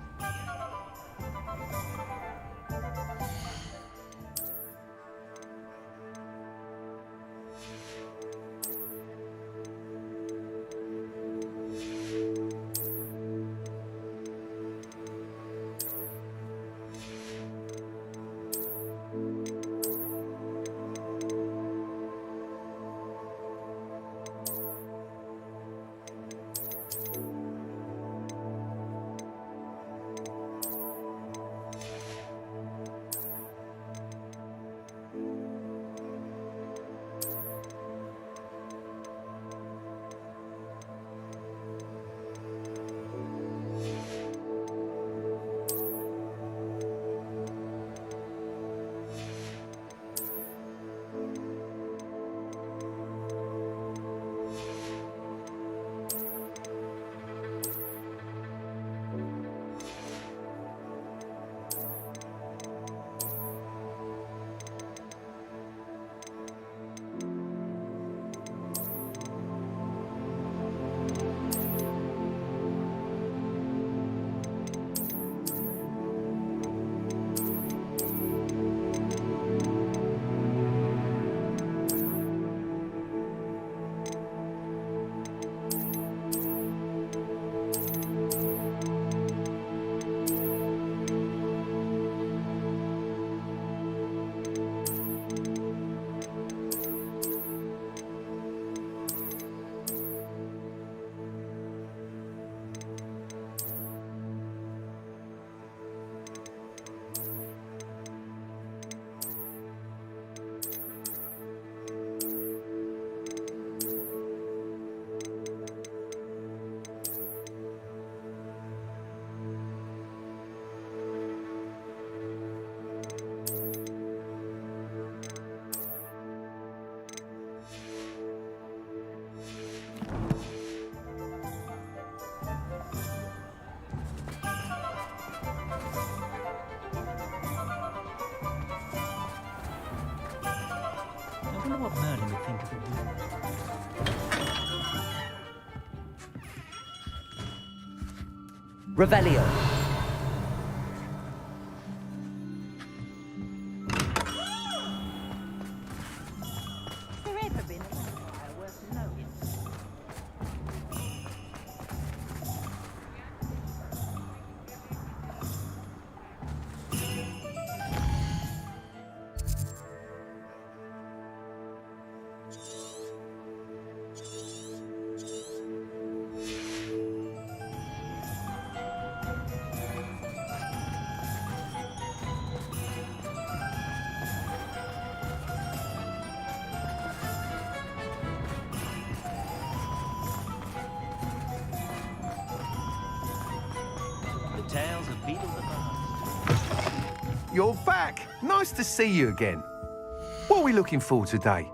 wonder what Merlin would think of the room. Revelio. Has there ever been a vampire worth knowing? The tales of Beetle the Bard. You're back! Nice to see you again. What are we looking for today?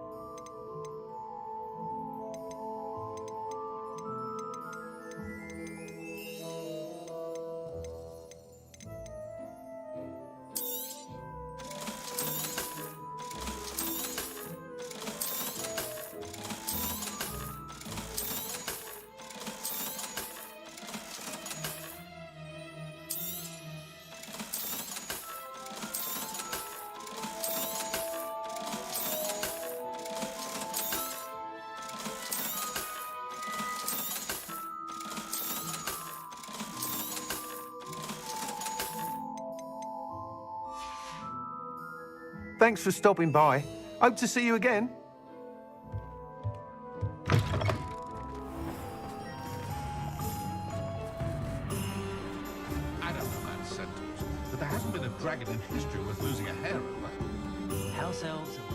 Thanks for stopping by. Hope to see you again. I don't know that sentence, but there hasn't been a dragon in history worth losing a hair over. House elves and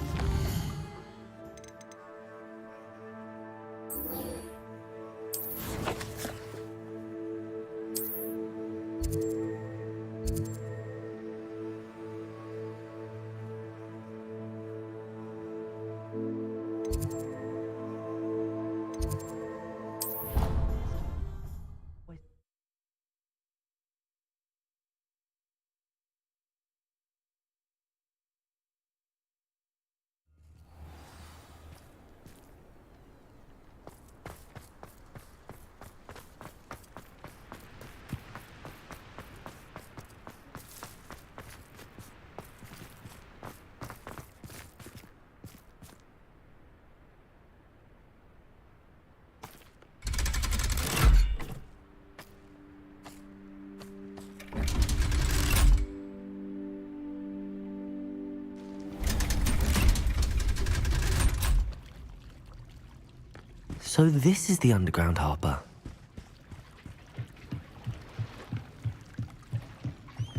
So this is the underground harbour.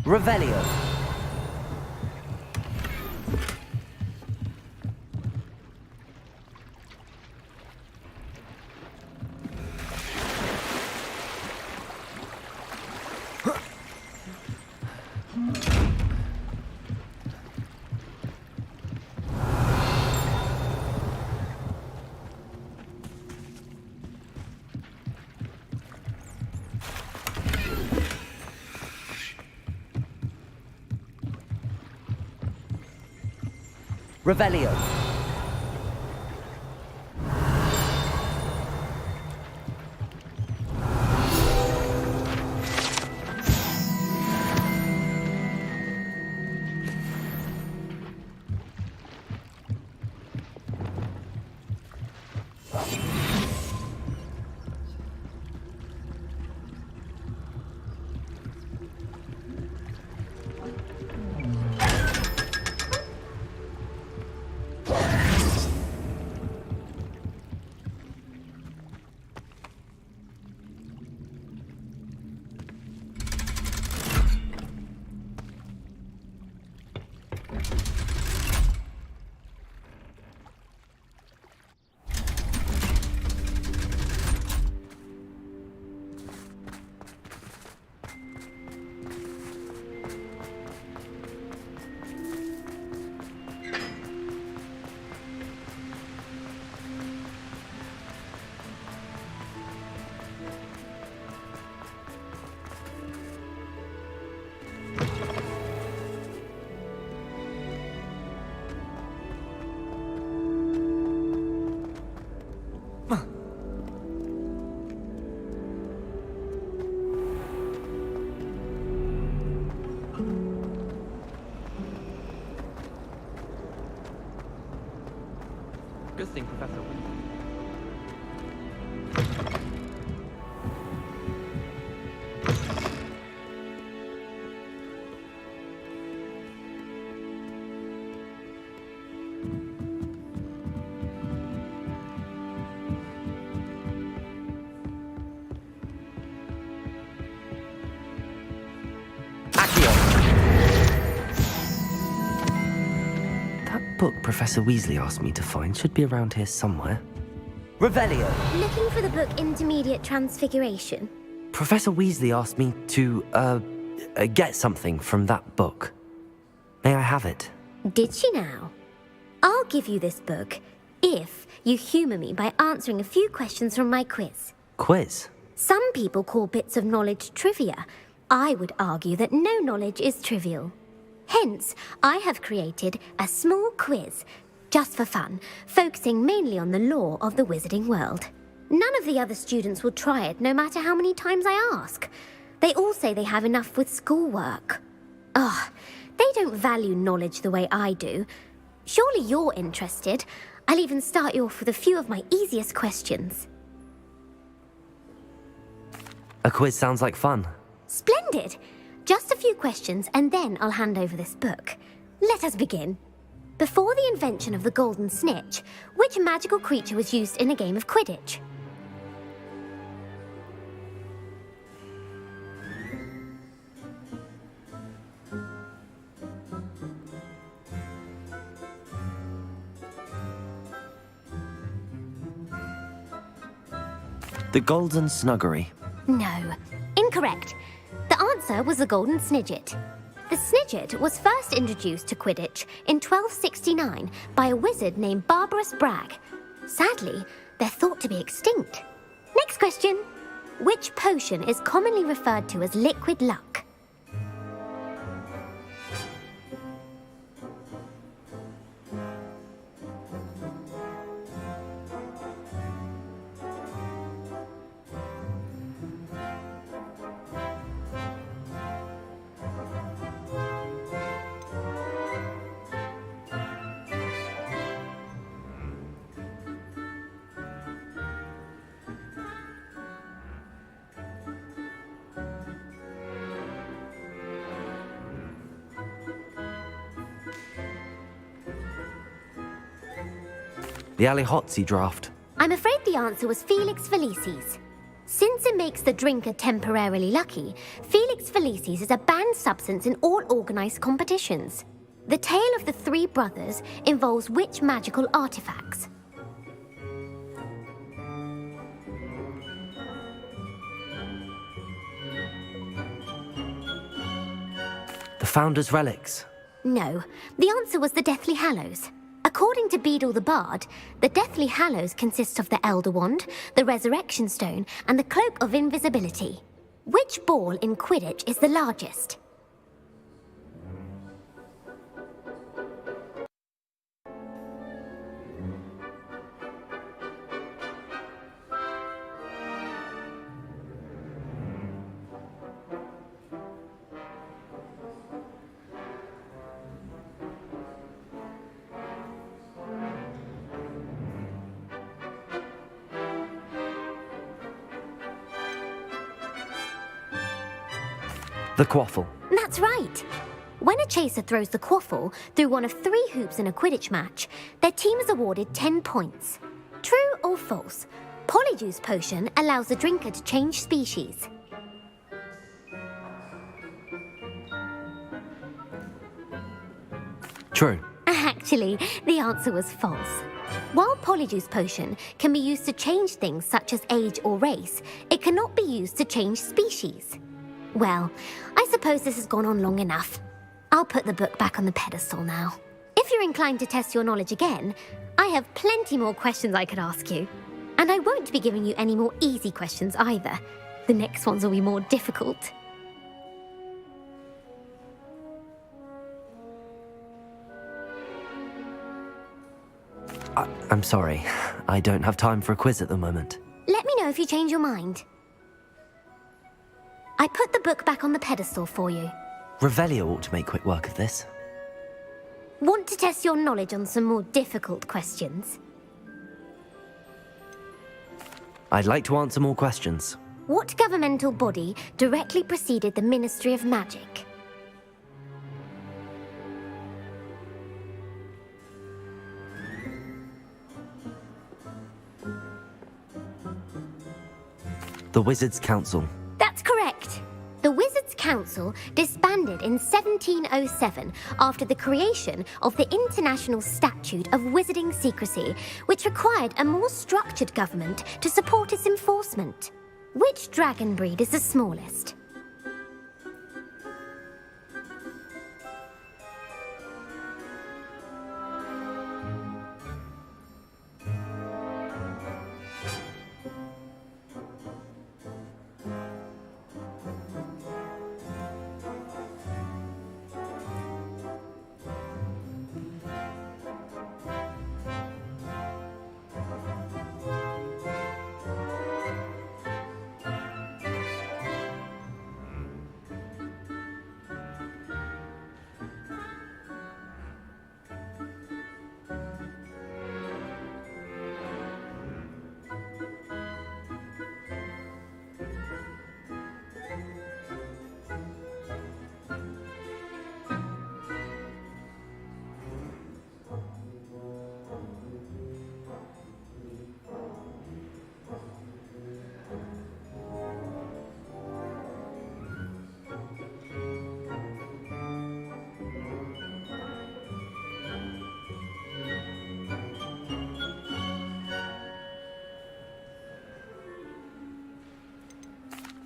Revelio. Revelio. Good thing, Professor. That book Professor Weasley asked me to find should be around here somewhere. Revelio! Looking for the book Intermediate Transfiguration? Professor Weasley asked me to, get something from that book. May I have it? Did she now? I'll give you this book if you humour me by answering a few questions from my quiz. Quiz? Some people call bits of knowledge trivia. I would argue that no knowledge is trivial. Hence, I have created a small quiz, just for fun, focusing mainly on the lore of the wizarding world. None of the other students will try it, no matter how many times I ask. They all say they have enough with schoolwork. Ugh, they don't value knowledge the way I do. Surely you're interested. I'll even start you off with a few of my easiest questions. A quiz sounds like fun. Splendid! Just a few questions and then I'll hand over this book. Let us begin. Before the invention of the golden snitch, which magical creature was used in a game of Quidditch? The Golden Snuggery. No, incorrect. The answer was the Golden Snidget. The Snidget was first introduced to Quidditch in 1269 by a wizard named Barbarous Bragg. Sadly, they're thought to be extinct. Next question. Which potion is commonly referred to as liquid luck? The Allihotzi draft. I'm afraid the answer was Felix Felicis. Since it makes the drinker temporarily lucky, Felix Felicis is a banned substance in all organised competitions. The tale of the three brothers involves which magical artifacts? The Founder's Relics. No, the answer was the Deathly Hallows. According to Beadle the Bard, the Deathly Hallows consists of the Elder Wand, the Resurrection Stone, and the Cloak of Invisibility. Which ball in Quidditch is the largest? The Quaffle. That's right. When a chaser throws the quaffle through one of 3 hoops in a Quidditch match, their team is awarded 10 points. True or false? Polyjuice Potion allows the drinker to change species. True. Actually, the answer was false. While Polyjuice Potion can be used to change things such as age or race, it cannot be used to change species. Well, I suppose this has gone on long enough. I'll put the book back on the pedestal now. If you're inclined to test your knowledge again, I have plenty more questions I could ask you. And I won't be giving you any more easy questions either. The next ones will be more difficult. I'm sorry. I don't have time for a quiz at the moment. Let me know if you change your mind. I put the book back on the pedestal for you. Revelio ought to make quick work of this. Want to test your knowledge on some more difficult questions? I'd like to answer more questions. What governmental body directly preceded the Ministry of Magic? The Wizards' Council. That's correct. The Wizards' Council disbanded in 1707 after the creation of the International Statute of Wizarding Secrecy, which required a more structured government to support its enforcement. Which dragon breed is the smallest?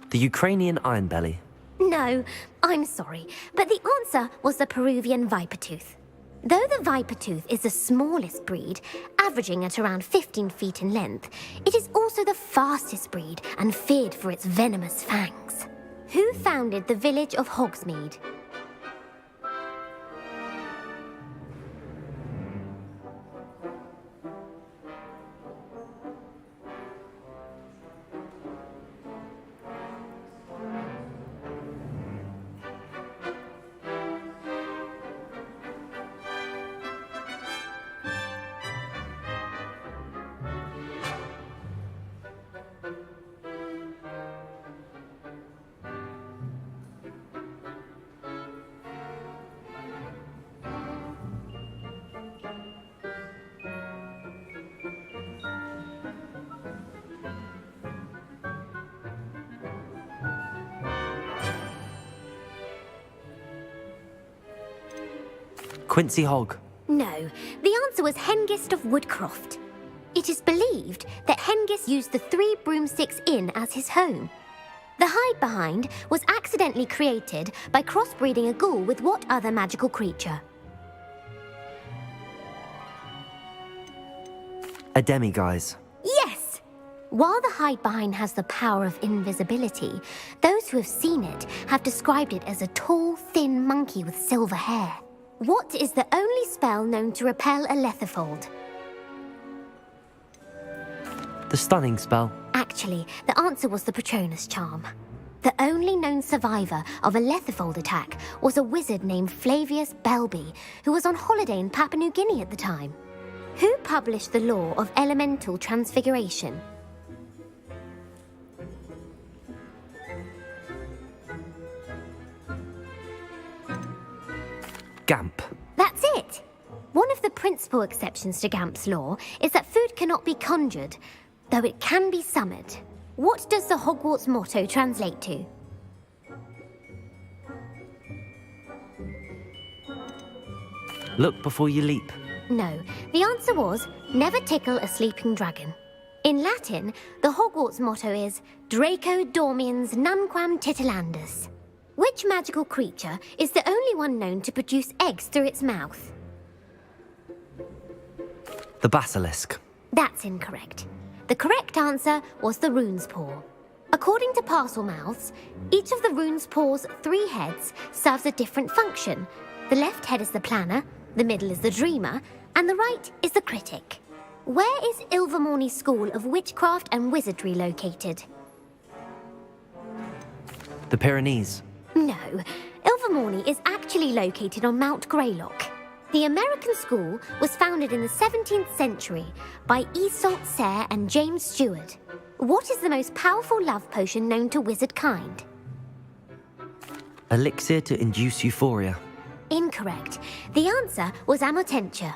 The Ukrainian Iron Belly. No, I'm sorry, but the answer was the Peruvian viper tooth. Though the viper tooth is the smallest breed, averaging at around 15 feet in length, it is also the fastest breed and feared for its venomous fangs. Who founded the village of Hogsmeade? Quincy Hogg. No, the answer was Hengist of Woodcroft. It is believed that Hengist used the Three Broomsticks Inn as his home. The hide-behind was accidentally created by crossbreeding a ghoul with what other magical creature? A demiguise. Yes! While the hide-behind has the power of invisibility, those who have seen it have described it as a tall, thin monkey with silver hair. What is the only spell known to repel a letherfold? The Stunning Spell. Actually, the answer was the Patronus Charm. The only known survivor of a letherfold attack was a wizard named Flavius Belby, who was on holiday in Papua New Guinea at the time. Who published the law of elemental transfiguration? Gamp. That's it! One of the principal exceptions to Gamp's law is that food cannot be conjured, though it can be summoned. What does the Hogwarts motto translate to? Look before you leap. No, the answer was, never tickle a sleeping dragon. In Latin, the Hogwarts motto is Draco dormiens nunquam titilandus. Which magical creature is the only one known to produce eggs through its mouth? The Basilisk. That's incorrect. The correct answer was the Rune's Paw. According to Parselmouths, each of the Rune's Paw's 3 heads serves a different function. The left head is the planner, the middle is the dreamer, and the right is the critic. Where is Ilvermorny School of Witchcraft and Wizardry located? The Pyrenees. No, Ilvermorny is actually located on Mount Greylock. The American school was founded in the 17th century by Iseult Sayre and James Stewart. What is the most powerful love potion known to wizard kind? Elixir to induce euphoria. Incorrect. The answer was Amotentia.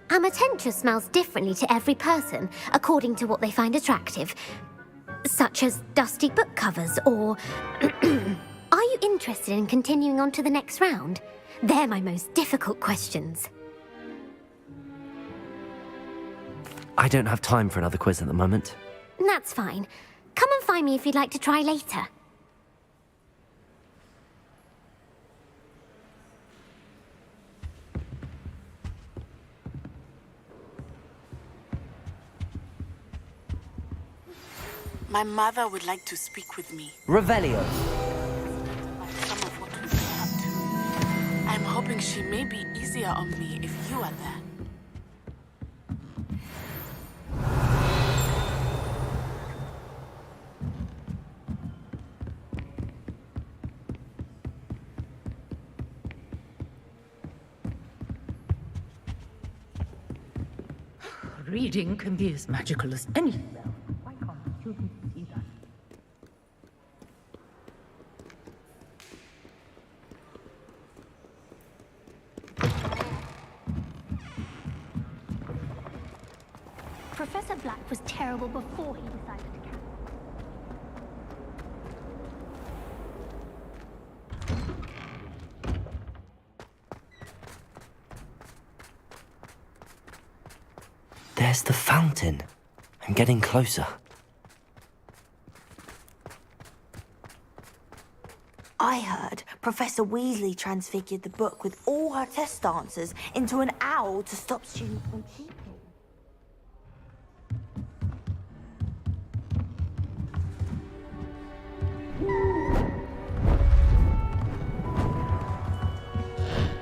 Amotentia smells differently to every person, according to what they find attractive, such as dusty book covers or... Are you interested in continuing on to the next round? They're my most difficult questions. I don't have time for another quiz at the moment. That's fine. Come and find me if you'd like to try later. My mother would like to speak with me. Revelio. Some of what we've been up to. I'm hoping she may be easier on me if you are there. Reading can be as magical as any spell. Why can't the children see that? Professor Black was terrible before he decided to cancel. There's the fountain. I'm getting closer. I heard Professor Weasley transfigured the book with all her test answers into an owl to stop students from cheating.